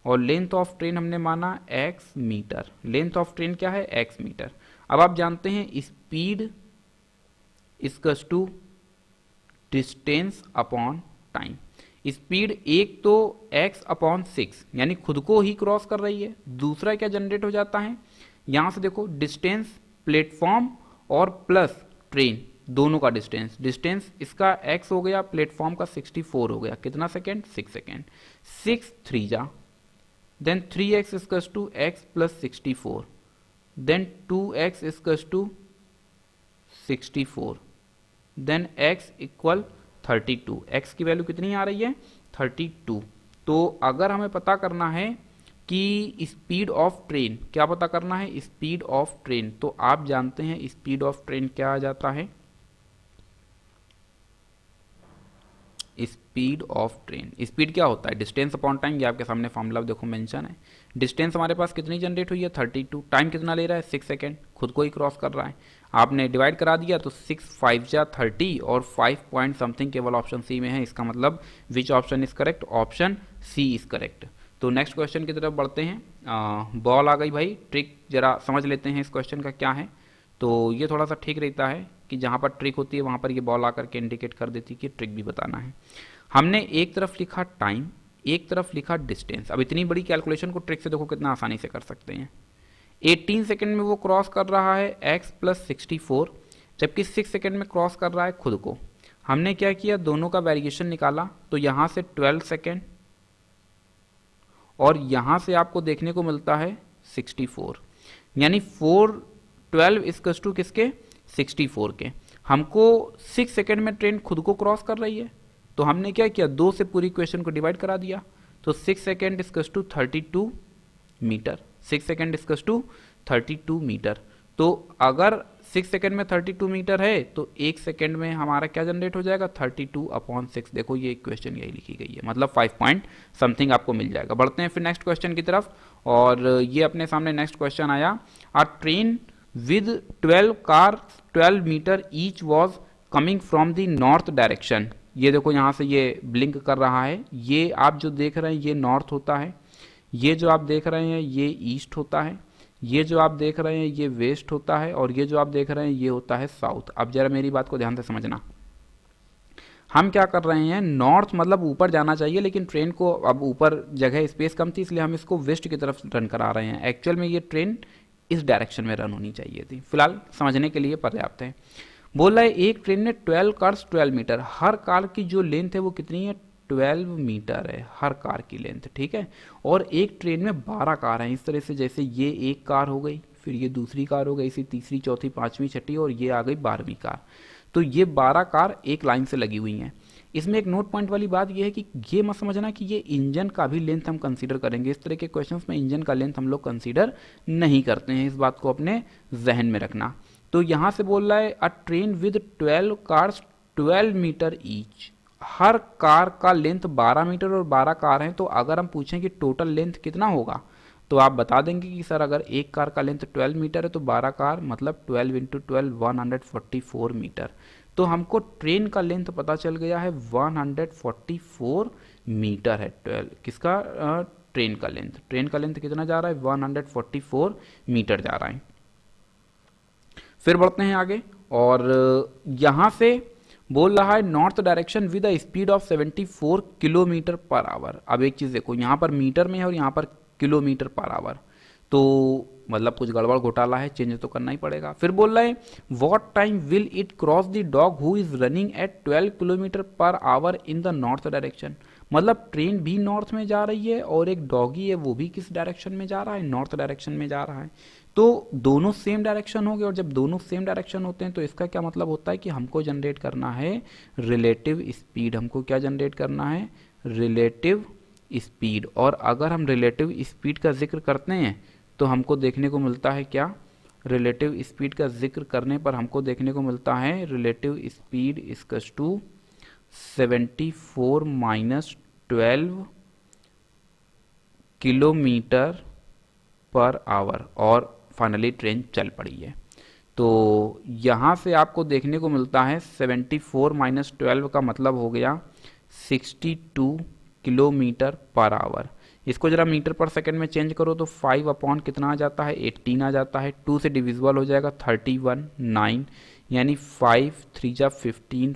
और लेंथ ऑफ ट्रेन हमने माना x metre. Length of train क्या है? x metre. अब आप जानते हैं speed equals to distance upon time. Speed एक तो x अपॉन 6 यानी खुद को ही क्रॉस कर रही है, दूसरा क्या जनरेट हो जाता है, यहां से देखो डिस्टेंस प्लेटफॉर्म और प्लस ट्रेन दोनों का डिस्टेंस, डिस्टेंस इसका x हो गया, प्लेटफॉर्म का 64 हो गया, कितना सेकेंड? 6 सेकेंड। 6 3 जा, then 3x equals to x plus 64, then 2x equals to 64, then x equal 32। x की वैल्यू कितनी आ रही है? 32। तो अगर हमें पता करना है कि स्पीड ऑफ ट्रेन, क्या पता करना है? Speed of train. तो आप जानते हैं स्पीड ऑफ ट्रेन क्या आ जाता है? स्पीड ऑफ ट्रेन, स्पीड क्या होता है? Distance upon time. ये आपके सामने फॉर्मूला देखो मेंशन है। डिस्टेंस हमारे पास कितनी जनरेट हुई है? 32। टाइम कितना ले रहा है? 6 सेकेंड, खुद को ही क्रॉस कर रहा है। आपने डिवाइड करा दिया तो 6 5 जा 30 और 5 पॉइंट समथिंग केवल ऑप्शन सी में है। इसका मतलब which option is correct? Option C is correct. तो नेक्स्ट क्वेश्चन की तरफ बढ़ते हैं। बॉल आ गई भाई, ट्रिक जरा समझ लेते हैं इस क्वेश्चन का क्या है। तो ये थोड़ा सा ठीक रहता है कि जहाँ पर ट्रिक होती है वहाँ पर ये बॉल आकर के इंडिकेट कर देती है कि ट्रिक भी बताना है। हमने एक तरफ लिखा टाइम, एक तरफ लिखा डिस्टेंस। अब इतनी बड़ी कैलकुलेशन को ट्रिक से देखो कितना आसानी से कर सकते हैं। 18 सेकेंड में वो क्रॉस कर रहा है x प्लस 64, जबकि 6 सेकेंड में क्रॉस कर रहा है खुद को। हमने क्या किया? दोनों का वेरिएशन निकाला, तो यहाँ से 12 सेकेंड और यहाँ से आपको देखने को मिलता है 64, यानी 412 इक्वल्स टू किसके? 64 के। हमको 6 सेकेंड में ट्रेन खुद को क्रॉस कर रही है, तो हमने क्या किया? 2 से पूरी इक्वेशन को डिवाइड करा दिया, तो 6 second equals to 32 metre. 6 second equals to 32 metre. तो अगर 6 सेकेंड में 32 मीटर है तो 1 सेकेंड में हमारा क्या जनरेट हो जाएगा? 32 अपॉन 6। देखो ये इक्वेशन यही लिखी गई है, मतलब 5 पॉइंट समथिंग आपको मिल जाएगा। बढ़ते हैं फिर नेक्स्ट क्वेश्चन की तरफ, और ये अपने सामने नेक्स्ट क्वेश्चन आया। A train with 12 car 12 metre each was coming from the north direction. ये देखो यहाँ से ये ब्लिंक कर रहा है, ये आप जो देख रहे हैं ये नॉर्थ होता है, ये जो आप देख रहे हैं ये ईस्ट होता है, ये जो आप देख रहे हैं ये वेस्ट होता है, और ये जो आप देख रहे हैं ये होता है साउथ। अब जरा मेरी बात को ध्यान से समझना, हम क्या कर रहे हैं? नॉर्थ मतलब ऊपर जाना चाहिए, लेकिन ट्रेन को अब ऊपर जगह स्पेस कम थी, इसलिए हम इसको वेस्ट की तरफ रन करा रहे हैं। एक्चुअल में ये ट्रेन इस डायरेक्शन में रन होनी चाहिए थी। फिलहाल समझने के लिए पर्याप्त है। बोल रहा है एक ट्रेन ने 12 कार्स 12 मीटर, हर कार की जो लेंथ है वो कितनी है? 12 मीटर है हर कार की लेंथ, ठीक है। और एक ट्रेन में 12 कार हैं, इस तरह से जैसे ये एक कार हो गई, फिर ये दूसरी कार हो गई, इसी तीसरी चौथी पांचवी छठी और ये आ गई 12वीं कार। तो ये 12 कार एक लाइन से लगी हुई हैं। इसमें एक नोट पॉइंट वाली बात ये है कि ये मत समझना कि ये इंजन का भी लेंथ हम कंसीडर करेंगे। इस तरह के क्वेश्चंस में इंजन का लेंथ हम लोग कंसीडर नहीं करते हैं, इस बात को अपने जहन में रखना। तो यहां से बोल रहा है a train with 12 cars 12 metre each, हर कार का लेंथ 12 मीटर और 12 कार हैं। तो अगर हम पूछें कि टोटल लेंथ कितना होगा, तो आप बता देंगे कि सर अगर एक कार का लेंथ 12 मीटर है तो 12 कार मतलब 12 इंटू 12 144 मीटर। तो हमको ट्रेन का लेंथ पता चल गया है 144 मीटर है। 12 किसका? ट्रेन का लेंथ। ट्रेन का लेंथ कितना जा रहा है? 144 मीटर जा रहा है। फिर बढ़ते हैं आगे, और यहां से बोल रहा है north direction with a speed of 74 kilometre per hour. अब एक चीज देखो, यहां पर मीटर में है और यहां पर किलोमीटर पर आवर, तो मतलब कुछ गड़बड़ घोटाला है, चेंज तो करना ही पड़ेगा। फिर बोल रहा है what time will it cross the dog who is running eight 12 kilometre per our in the north direction. मतलब ट्रेन भी नॉर्थ में जा रही है और एक डॉगी है वो भी किस डायरेक्शन में जा रहा है? नॉर्थ डायरेक्शन में जा रहा है। तो दोनों सेम डायरेक्शन हो गए, और जब दोनों सेम डायरेक्शन होते हैं तो इसका क्या मतलब होता है कि हमको जनरेट करना है रिलेटिव स्पीड। हमको क्या जनरेट करना है? Relative speed. और अगर हम रिलेटिव स्पीड का जिक्र करते हैं तो हमको देखने को मिलता है क्या? रिलेटिव स्पीड का जिक्र करने पर हमको देखने को मिलता है relative speed equals to 74 minus 12 kilometre per hour, और फाइनली ट्रेन चल पड़ी है। तो यहाँ से आपको देखने को मिलता है 74 माइनस 12 का मतलब हो गया 62 किलोमीटर पर आवर। इसको जरा मीटर पर सेकंड में चेंज करो तो 5 अपॉन कितना आ जाता है 18 आ जाता है, 2 से डिविजिबल हो जाएगा 31 9, यानी 5 3 जा 15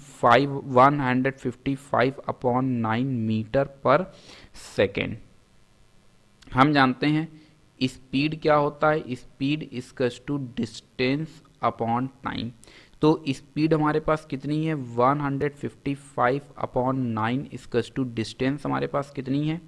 155 अपॉन 9 मीटर पर सेकेंड। हम जानते हैं स्पीड क्या होता है, speed equals to distance upon time. तो स्पीड हमारे पास कितनी है 155 अपॉन 9 इक्वल्स टू डिस्टेंस हमारे पास कितनी है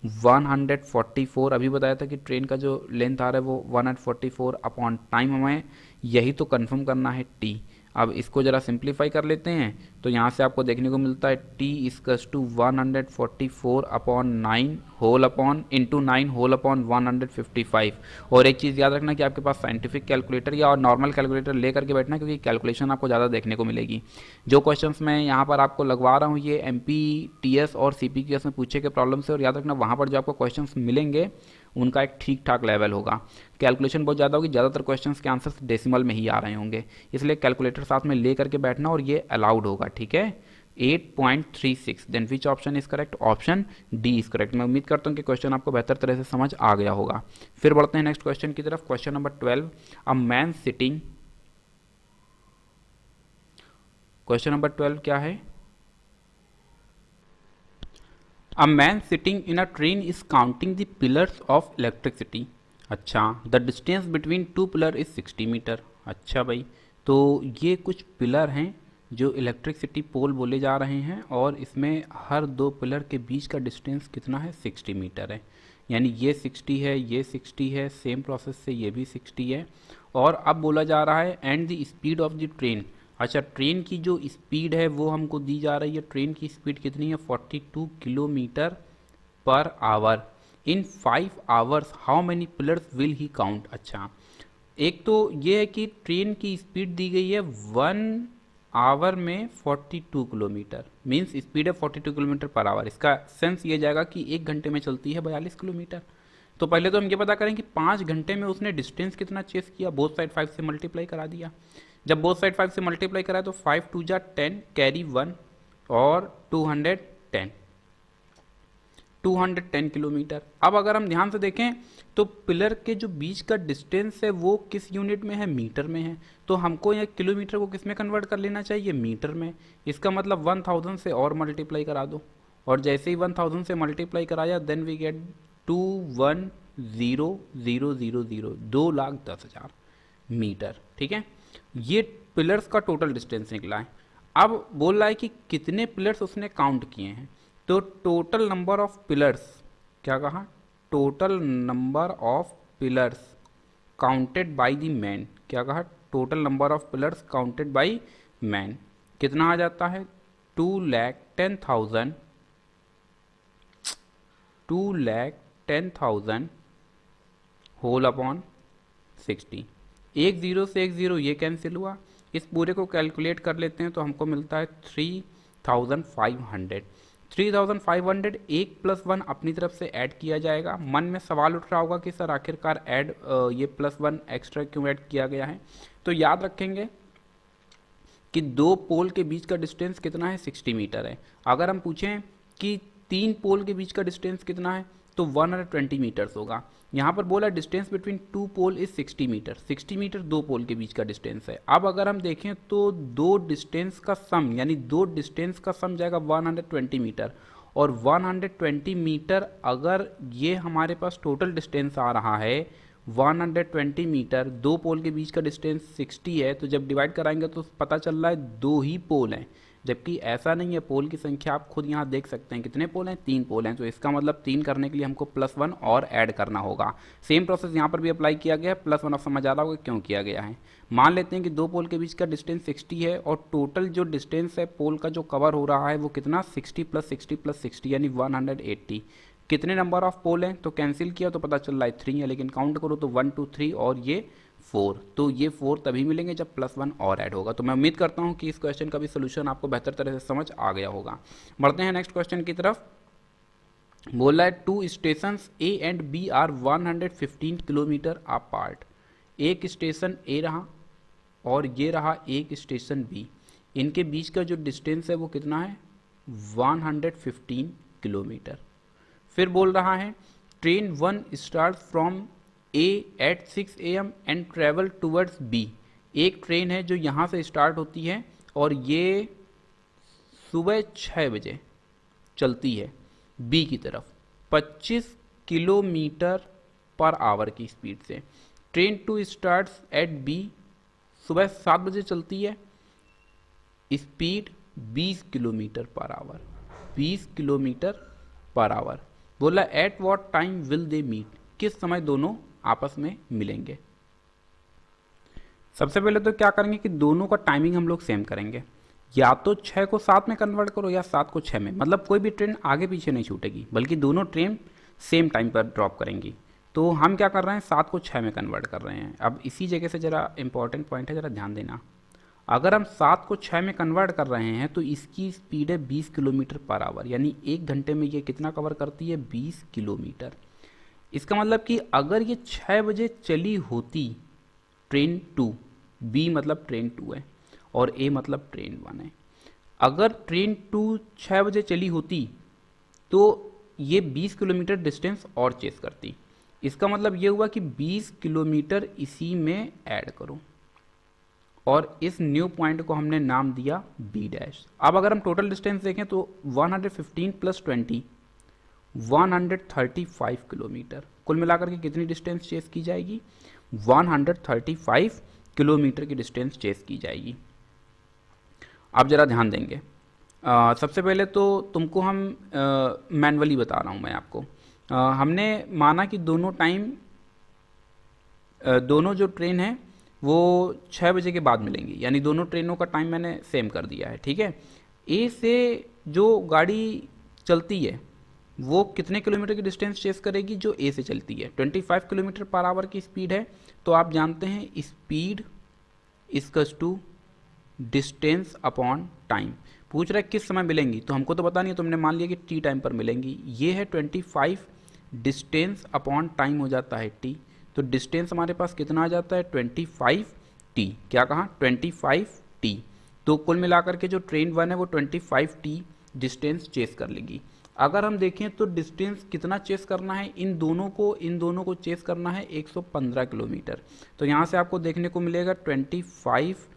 144। अभी बताया था कि ट्रेन का जो लेंथ आ रहा है वो 144 अपॉन टाइम, हमें यही तो कंफर्म करना है टी। अब इसको जरा सिंप्लीफाई कर लेते हैं तो यहाँ से आपको देखने को मिलता है T equals to 144 upon 9 whole upon into 9 whole upon 155। और एक चीज़ याद रखना कि आपके पास साइंटिफिक कैलकुलेटर या और नॉर्मल कैलकुलेटर ले करके बैठना, क्योंकि कैलकुलेशन आपको ज़्यादा देखने को मिलेगी। जो क्वेश्चंस मैं यहाँ पर आपको लगवा रहा हूँ ये MPTS और CPQS में पूछे के प्रॉब्लम से, और याद रखना वहाँ पर जो आपको क्वेश्चंस मिलेंगे उनका एक ठीक ठाक लेवल होगा। कैलकुलेशन बहुत ज़्यादा होगी, ज़्यादातर क्वेश्चंस के आंसर्स डेसिमल में ही आ रहे होंगे, इसलिए कैलकुलेटर साथ में ले करके बैठना और ये अलाउड होगा, ठीक है। 8.36 then which option is correct, option D is correct. मैं उम्मीद करता हूँ कि क्वेश्चन आपको बेहतर तरह से समझ आ गया होगा। फिर बढ़ते हैं नेक्स्ट क्वेश्चन की तरफ। Question number 12, a man sitting. Question number 12 क्या है, A man sitting in a train is counting the pillars of electricity. अच्छा, the distance between two pillar is 60 metre. अच्छा भाई, तो ये कुछ पिलर हैं जो इलेक्ट्रिसिटी पोल बोले जा रहे हैं, और इसमें हर दो पिलर के बीच का डिस्टेंस कितना है 60 मीटर है। यानी ये 60 है, ये 60 है, सेम प्रोसेस से ये भी 60 है। और अब बोला जा रहा है and the speed of the train. अच्छा, ट्रेन की जो स्पीड है वो हमको दी जा रही है। ट्रेन की स्पीड कितनी है 42 kilometre per our. In 5 hours how many pillars will he count. अच्छा, एक तो ये है कि ट्रेन की स्पीड दी गई है 1 आवर में 42 किलोमीटर, मीन्स स्पीड है 42 किलोमीटर पर आवर। इसका सेंस ये जाएगा कि 1 घंटे में चलती है 42 किलोमीटर। तो पहले तो हम ये पता करें कि 5 घंटे में उसने डिस्टेंस कितना चेस किया, बोथ साइड 5 से मल्टीप्लाई करा दिया। जब बोथ साइड 5 से मल्टीप्लाई करा तो 5 2 जा 10 कैरी 1 और 210 किलोमीटर। अब अगर हम ध्यान से देखें तो पिलर के जो बीच का डिस्टेंस है वो किस यूनिट में है, मीटर में है। तो हमको यह किलोमीटर को किस में कन्वर्ट कर लेना चाहिए, मीटर में। इसका मतलब 1000 से और मल्टीप्लाई करा दो, और जैसे ही 1000 से मल्टीप्लाई कराया देन वी गेट 210,000, 2,10,000 मीटर, ठीक है। ये पिलर्स का टोटल डिस्टेंस निकला है। अब बोल रहा है कि कितने पिलर्स उसने काउंट किए हैं। तो टोटल नंबर ऑफ पिलर्स, क्या कहा, total number of pillars counted by the man. क्या कहा, total number of pillars counted by man कितना आ जाता है 2,10,000 होल अपॉन 60। एक जीरो से एक जीरो ये कैंसिल हुआ। इस पूरे को कैलकुलेट कर लेते हैं तो हमको मिलता है 3,500। 3,500 1 + 1 अपनी तरफ से ऐड किया जाएगा। मन में सवाल उठ रहा होगा कि सर आखिरकार ऐड ये +1 एक्स्ट्रा क्यों ऐड किया गया है। तो याद रखेंगे कि दो पोल के बीच का डिस्टेंस कितना है 60 मीटर है। अगर हम पूछें कि 3 पोल के बीच का डिस्टेंस कितना है तो 120 मीटर्स होगा। यहाँ पर बोला distance between 2 pole is 60 metre. 60 metre 2 pole के बीच का डिस्टेंस है। अब अगर हम देखें तो दो डिस्टेंस का सम, यानी दो डिस्टेंस का सम जाएगा 120 मीटर, और 120 मीटर अगर ये हमारे पास टोटल डिस्टेंस आ रहा है 120 मीटर, दो पोल के बीच का डिस्टेंस 60 है, तो जब डिवाइड कराएंगे तो पता चल रहा है 2 ही पोल हैं, जबकि ऐसा नहीं है। पोल की संख्या आप खुद यहाँ देख सकते हैं, कितने पोल हैं, 3 पोल हैं। तो इसका मतलब 3 करने के लिए हमको +1 और ऐड करना होगा। सेम प्रोसेस यहाँ पर भी अप्लाई किया गया है। +1 आप समझ आ रहा होगा क्यों किया गया है। मान लेते हैं कि दो पोल के बीच का डिस्टेंस 60 है, और टोटल जो डिस्टेंस है पोल का जो कवर हो रहा है वो कितना 60 + 60 + 60 यानी 180। कितने नंबर ऑफ पोल हैं तो कैंसिल किया तो पता चल रहा है 3 है, लेकिन काउंट करो तो 1 2 3 और ये 4। तो ये 4 तभी मिलेंगे जब +1 और ऐड होगा। तो मैं उम्मीद करता हूँ कि इस क्वेश्चन का भी सोल्यूशन आपको बेहतर तरह से समझ आ गया होगा। बढ़ते हैं नेक्स्ट क्वेश्चन की तरफ। बोला है 2 stations A and B are 115 kilometre apart. एक स्टेशन A रहा और ये रहा एक स्टेशन बी, इनके बीच का जो डिस्टेंस है वो कितना है 115 किलोमीटर। फिर बोल रहा है train 1 start from A at 6 AM and travel towards B. एक ट्रेन है जो यहाँ से स्टार्ट होती है और ये सुबह 6 बजे चलती है बी की तरफ 25 किलोमीटर पर आवर की स्पीड से। ट्रेन 2 स्टार्ट्स एट बी, सुबह 7 बजे चलती है, speed 20 kilometre per hour, 20 kilometre per hour. बोला at what time will they meet, किस समय दोनों आपस में मिलेंगे। सबसे पहले तो क्या करेंगे कि दोनों का टाइमिंग हम लोग सेम करेंगे, या तो 6 को 7 में कन्वर्ट करो या 7 को 6 में, मतलब कोई भी ट्रेन आगे पीछे नहीं छूटेगी बल्कि दोनों ट्रेन सेम टाइम पर ड्रॉप करेंगी। तो हम क्या कर रहे हैं 7 को 6 में कन्वर्ट कर रहे हैं। अब इसी जगह से ज़रा इंपॉर्टेंट पॉइंट है, ज़रा ध्यान देना। अगर हम 7 को 6 में कन्वर्ट कर रहे हैं तो इसकी स्पीड है 20 किलोमीटर पर आवर, यानी 1 घंटे में ये कितना कवर करती है 20 किलोमीटर। इसका मतलब कि अगर ये 6 बजे चली होती ट्रेन 2, बी मतलब ट्रेन 2 है और ए मतलब ट्रेन 1 है, अगर ट्रेन 2 6 बजे चली होती तो ये 20 किलोमीटर डिस्टेंस और चेस करती। इसका मतलब ये हुआ कि 20 किलोमीटर इसी में ऐड करो और इस न्यू पॉइंट को हमने नाम दिया बी डैश। अब अगर हम टोटल डिस्टेंस देखें तो 115 प्लस 20 135 किलोमीटर, कुल मिलाकर के कितनी डिस्टेंस चेस की जाएगी 135 किलोमीटर की डिस्टेंस चेस की जाएगी। आप ज़रा ध्यान देंगे, सबसे पहले तो तुमको हम मैनुअली बता रहा हूँ मैं आपको। हमने माना कि दोनों जो ट्रेन है वो 6 बजे के बाद मिलेंगी, यानी दोनों ट्रेनों का टाइम मैंने सेम कर दिया है, ठीक है। ए से जो गाड़ी चलती है वो कितने किलोमीटर की डिस्टेंस चेस करेगी, जो ए से चलती है 25 किलोमीटर पर आवर की स्पीड है। तो आप जानते हैं speed equals to distance upon time. पूछ रहा है किस समय मिलेंगी, तो हमको तो पता नहीं है, तुमने मान लिया कि टी टाइम पर मिलेंगी। ये है 25, डिस्टेंस अपॉन टाइम हो जाता है टी, तो डिस्टेंस हमारे पास कितना आ जाता है 25 टी। क्या कहा 25 टी। तो कुल मिलाकर के जो ट्रेन 1 है वो 25 टी डिस्टेंस चेस कर लेगी। अगर हम देखें तो डिस्टेंस कितना चेस करना है, इन दोनों को चेस करना है 115 किलोमीटर। तो यहाँ से आपको देखने को मिलेगा 25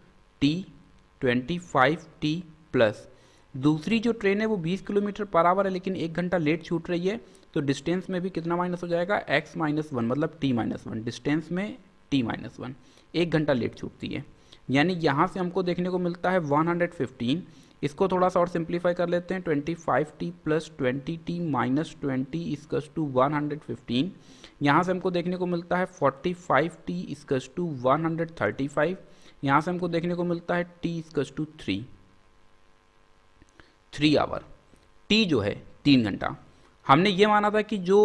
टी प्लस दूसरी जो ट्रेन है वो 20 किलोमीटर पर आवर है लेकिन 1 घंटा लेट छूट रही है, तो डिस्टेंस में भी कितना माइनस हो जाएगा x माइनस 1, मतलब t माइनस 1, डिस्टेंस में t माइनस 1, 1 घंटा लेट छूटती है। यानी यहाँ से हमको देखने को मिलता है 115। इसको थोड़ा सा और सिंप्लीफाई कर लेते हैं, 25t plus 20t minus 20 equals to 115। यहाँ से हमको देखने को मिलता है 45t इक्वल्स टू 135। यहाँ से हमको देखने को मिलता है t equals to 3 hour. t जो है 3 घंटा। हमने ये माना था कि जो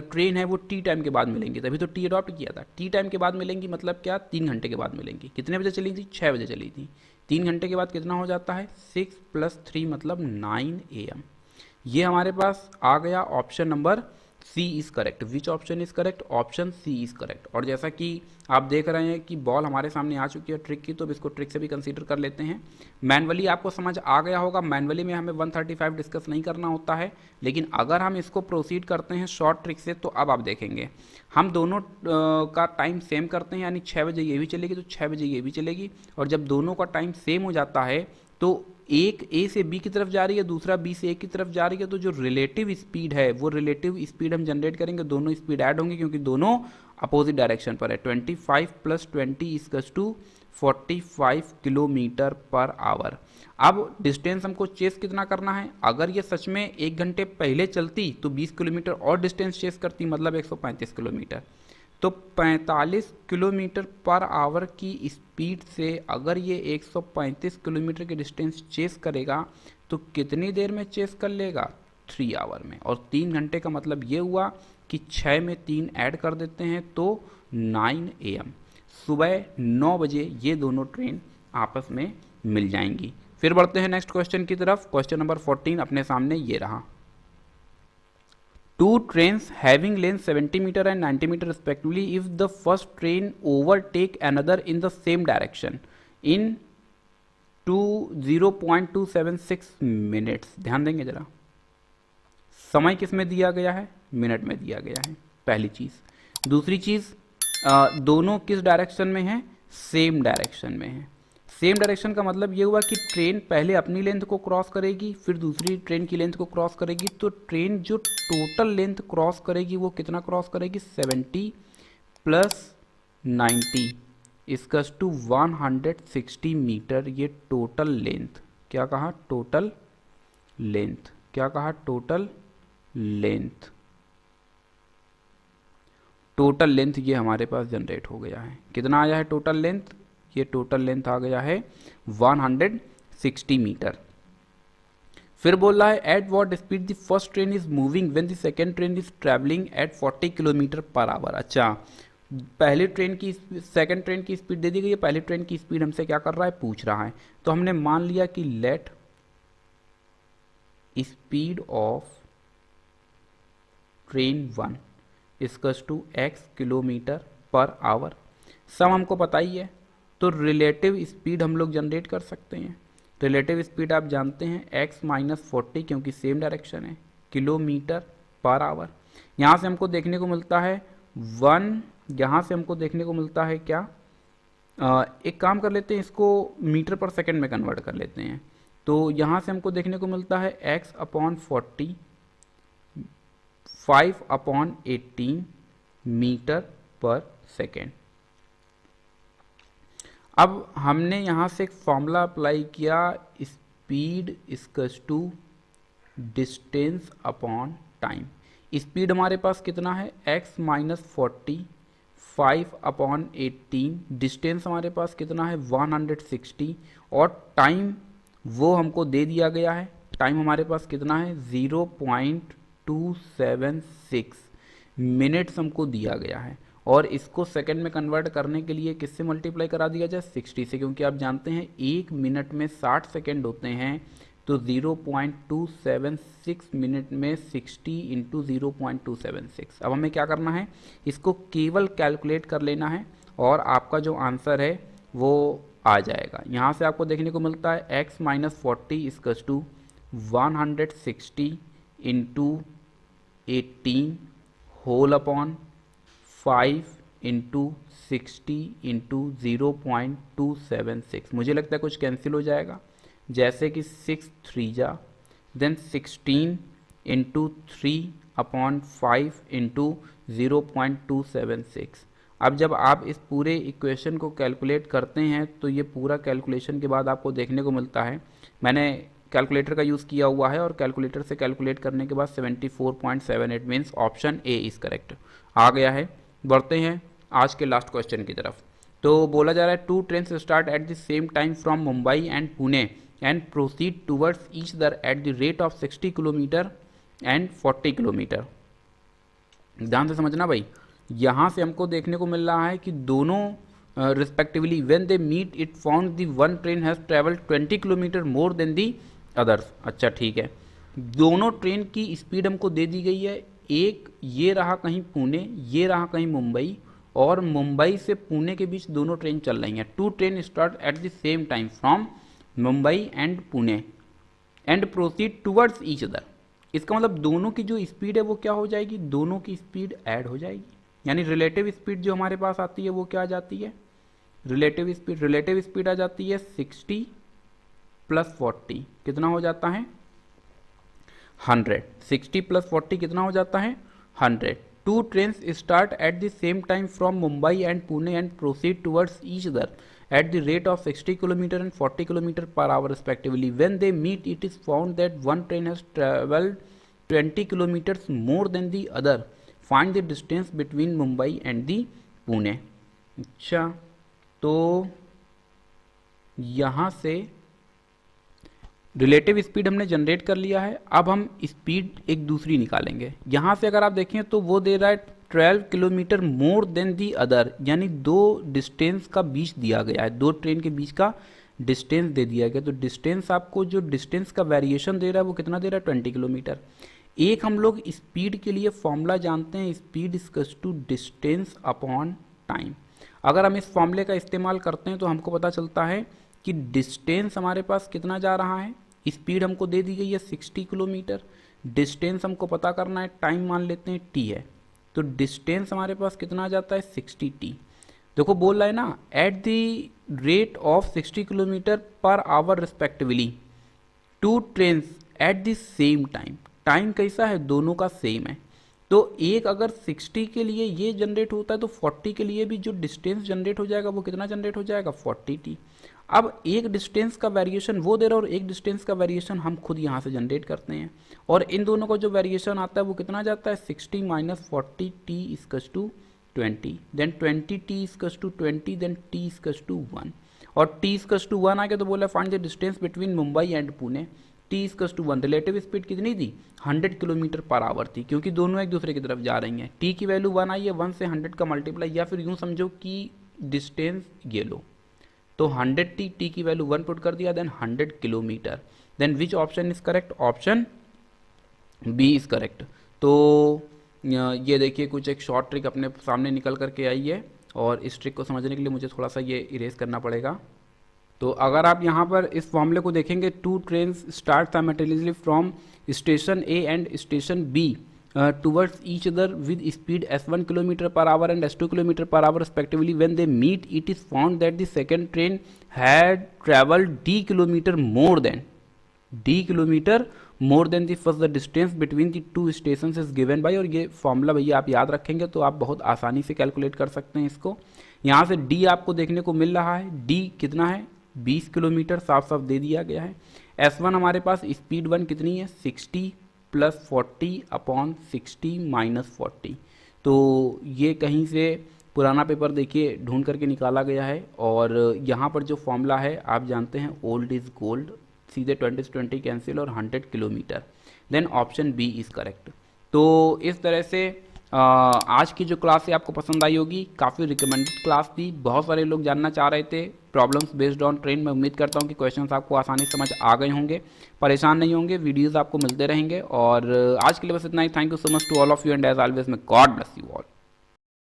ट्रेन है वो टी टाइम के बाद मिलेंगी, तभी तो टी अडॉप्ट किया था। टी टाइम के बाद मिलेंगी मतलब क्या 3 घंटे के बाद मिलेंगी। कितने बजे चली थी 6 बजे चली थी, 3 घंटे के बाद कितना हो जाता है 6 + 3 मतलब 9 AM। ये हमारे पास आ गया option number C is correct. Which option is correct, option C is correct. और जैसा कि आप देख रहे हैं कि बॉल हमारे सामने आ चुकी है ट्रिक की, तो अब इसको ट्रिक से भी कंसीडर कर लेते हैं। मैनुअली आपको समझ आ गया होगा, मैनुअली में हमें 135 डिस्कस नहीं करना होता है, लेकिन अगर हम इसको प्रोसीड करते हैं शॉर्ट ट्रिक से तो अब आप देखेंगे हम दोनों का टाइम सेम करते हैं, यानी 6 बजे ये भी चलेगी तो 6 बजे ये भी चलेगी। और जब दोनों का टाइम सेम हो जाता है तो एक ए से बी की तरफ जा रही है, दूसरा बी से ए की तरफ जा रही है, तो जो रिलेटिव स्पीड है वो रिलेटिव स्पीड हम जनरेट करेंगे, दोनों स्पीड ऐड होंगे क्योंकि दोनों अपोजिट डायरेक्शन पर है। 25 + 20 equals to 45 kilometre per hour. अब डिस्टेंस हमको चेस कितना करना है, अगर ये सच में 1 घंटे पहले चलती तो 20 किलोमीटर और डिस्टेंस चेस करती, मतलब 135 किलोमीटर। तो 45 किलोमीटर पर आवर की स्पीड से अगर ये 135 किलोमीटर की डिस्टेंस चेस करेगा तो कितनी देर में चेस कर लेगा 3 आवर में। और 3 घंटे का मतलब ये हुआ कि 6 में 3 ऐड कर देते हैं तो 9 AM, सुबह 9 बजे ये दोनों ट्रेन आपस में मिल जाएंगी। फिर बढ़ते हैं नेक्स्ट क्वेश्चन की तरफ। क्वेश्चन नंबर 14 अपने सामने ये रहा। Two trains having length 70 meter and 90 meter respectively, if the first train overtake another in the same direction in 0.276 minutes, ध्यान देंगे जरा, समय किस में दिया गया है, मिनट में दिया गया है, पहली चीज। दूसरी चीज, दोनों किस डायरेक्शन में है, सेम डायरेक्शन में है। सेम डायरेक्शन का मतलब ये हुआ कि ट्रेन पहले अपनी लेंथ को क्रॉस करेगी, फिर दूसरी ट्रेन की लेंथ को क्रॉस करेगी, तो ट्रेन जो टोटल लेंथ क्रॉस करेगी वो कितना क्रॉस करेगी, 70 प्लस 90 इसकस टू 160 मीटर। ये टोटल लेंथ, क्या कहा, टोटल लेंथ, क्या कहा, टोटल लेंथ, टोटल लेंथ ये हमारे पास जनरेट हो गया है। कितना आया है टोटल लेंथ, ये टोटल लेंथ आ गया है 160 मीटर। फिर बोल रहा है at what speed the first train is moving when the second train is travelling eight 40 kilometre per hour. अच्छा, पहली ट्रेन की, सेकंड ट्रेन की स्पीड दे दी गई है, पहली ट्रेन की स्पीड हमसे क्या कर रहा है, पूछ रहा है। तो हमने मान लिया कि let speed of train 1 equals to x kilometre per hour. सम हमको पता ही है, तो रिलेटिव स्पीड हम लोग जनरेट कर सकते हैं। रिलेटिव स्पीड आप जानते हैं x माइनस 40, क्योंकि सेम डायरेक्शन है, किलोमीटर पर आवर। यहाँ से हमको देखने को मिलता है 1, यहाँ से हमको देखने को मिलता है क्या, एक काम कर लेते हैं, इसको मीटर पर सेकंड में कन्वर्ट कर लेते हैं। तो यहाँ से हमको देखने को मिलता है x upon 40 5/18 metre per second. अब हमने यहाँ से एक फॉर्मूला अप्लाई किया, speed equals to distance upon time. Speed हमारे पास कितना है, x माइनस 40 5/18, डिस्टेंस हमारे पास कितना है 160, और टाइम वो हमको दे दिया गया है। टाइम हमारे पास कितना है 0.276 मिनट्स हमको दिया गया है, और इसको सेकंड में कन्वर्ट करने के लिए किससे मल्टीप्लाई करा दिया जाए, 60 से, क्योंकि आप जानते हैं एक मिनट में 60 सेकंड होते हैं। तो 0.276 मिनट में 60 इंटू 0.276। अब हमें क्या करना है, इसको केवल कैलकुलेट कर लेना है और आपका जो आंसर है वो आ जाएगा। यहाँ से आपको देखने को मिलता है x minus 40 equals to 160 into 18 whole upon 5 into 60 into 0.276। मुझे लगता है कुछ कैंसिल हो जाएगा, जैसे कि 6 3 जा, देन 16 इंटू 3 अपॉन 5 इंटू 0.276। अब जब आप इस पूरे इक्वेशन को कैलकुलेट करते हैं तो ये पूरा कैलकुलेशन के बाद आपको देखने को मिलता है, मैंने कैलकुलेटर का यूज़ किया हुआ है, और कैलकुलेटर से कैलकुलेट करने के बाद 74.78 means option A is correct आ गया है। बढ़ते हैं आज के लास्ट क्वेश्चन की तरफ। तो बोला जा रहा है 2 trains start at the same time from Mumbai and Pune and proceed towards each other at the rate of 60 kilometre and 40 kilometre. ध्यान से समझना भाई, यहाँ से हमको देखने को मिल रहा है कि दोनों respectively when they meet it found the one train has travelled 20 kilometre more than the others. अच्छा ठीक है, दोनों ट्रेन की स्पीड हमको दे दी गई है, एक ये रहा कहीं पुणे, ये रहा कहीं मुंबई, और मुंबई से पुणे के बीच दोनों ट्रेन चल रही हैं। 2 train start at the same time from Mumbai and Pune and proceed towards each other. इसका मतलब दोनों की जो स्पीड है वो क्या हो जाएगी, दोनों की स्पीड ऐड हो जाएगी, यानी रिलेटिव स्पीड जो हमारे पास आती है वो क्या आ जाती है, रिलेटिव स्पीड आ जाती है 60 प्लस 40 कितना हो जाता है 100। 60 प्लस 40 कितना हो जाता है 100। 2 trains start at the same time from Mumbai and Pune and proceed towards each other at the rate of 60 km and 40 km per hour respectively. When they meet, it is found that one train has travelled 20 kilometers more than the other. Find the distance between Mumbai and the Pune. अच्छा, तो यहाँ से relative speed हमने generate कर लिया है। अब हम स्पीड एक दूसरी निकालेंगे। यहाँ से अगर आप देखें तो वो दे रहा है 12 kilometre more than the other, यानी दो डिस्टेंस का बीच दिया गया है, दो ट्रेन के बीच का डिस्टेंस दे दिया गया। तो डिस्टेंस आपको जो डिस्टेंस का वेरिएशन दे रहा है वो कितना दे रहा है 20 किलोमीटर। एक हम लोग स्पीड के लिए फॉर्मूला जानते हैं, speed equals to distance upon time. अगर हम इस फॉर्मूले का इस्तेमाल करते हैं तो हमको पता चलता है कि डिस्टेंस हमारे पास कितना जा रहा है, स्पीड हमको दे दी गई है 60 किलोमीटर, डिस्टेंस हमको पता करना है, टाइम मान लेते हैं t है, तो डिस्टेंस हमारे पास कितना जाता है 60t। देखो बोल रहा है ना, at the rate of 60 kilometre per hour respectively two train at the same time. Time कैसा है, दोनों का सेम है, तो एक अगर 60 के लिए ये जनरेट होता है तो 40 के लिए भी जो डिस्टेंस जनरेट हो जाएगा वो कितना जनरेट हो जाएगा 40t। अब एक डिस्टेंस का वेरिएशन वो दे रहा है और एक डिस्टेंस का वेरिएशन हम खुद यहाँ से जनरेट करते हैं, और इन दोनों का जो वेरिएशन आता है वो कितना जाता है 60 minus 40t equals to 20, then 20t equals to 20, then t equals to 1, और t इक्वल्स टू 1 आ गया तो बोला find the distance between Mumbai and Pune. t equals to 1, relative speed कितनी थी 100 किलोमीटर पर आवर थी, क्योंकि दोनों एक दूसरे की तरफ जा रही हैं। t की वैल्यू 1 आई है, 1 से 100 का मल्टीप्लाई, या फिर यूँ समझो कि डिस्टेंस ये लो, तो 100t, t की वैल्यू 1 पुट कर दिया, then 100 kilometre, then which option is correct, option B is correct. तो ये देखिए कुछ एक शॉर्ट ट्रिक अपने सामने निकल करके आई है, और इस ट्रिक को समझने के लिए मुझे थोड़ा सा ये इरेज करना पड़ेगा। तो अगर आप यहाँ पर इस फॉर्मूले को देखेंगे, two train start simultaneously from station A and station B towards each other with speed s1 km per hour and s2 km per hour respectively. When they meet, it is found that the second train had traveled d kilometer more than the first. The distance between the two stations is given by, और ये formula भैया आप याद रखेंगे तो आप बहुत आसानी से कैलकुलेट कर सकते हैं इसको। यहाँ से d आपको देखने को मिल रहा है, d कितना है 20 किलोमीटर, साफ साफ दे दिया गया है। s1 हमारे पास स्पीड 1 कितनी है 60 प्लस 40 अपॉन 60 माइनस 40, तो ये कहीं से पुराना पेपर देखिए ढूंढ करके निकाला गया है, और यहाँ पर जो फॉर्मूला है आप जानते हैं ओल्ड इज गोल्ड, सीधे 20 से 20 कैंसिल और 100 kilometre, then option B is correct. तो इस तरह से आज की जो क्लास है आपको पसंद आई होगी, काफ़ी रिकमेंडेड क्लास थी, बहुत सारे लोग जानना चाह रहे थे प्रॉब्लम्स बेस्ड ऑन ट्रेन। मैं उम्मीद करता हूँ कि क्वेश्चंस आपको आसानी समझ आ गए होंगे, परेशान नहीं होंगे, वीडियोस आपको मिलते रहेंगे, और आज के लिए बस इतना ही। Thank you so much to all of you, and as always मैं गॉड ब्लेस यू ऑल।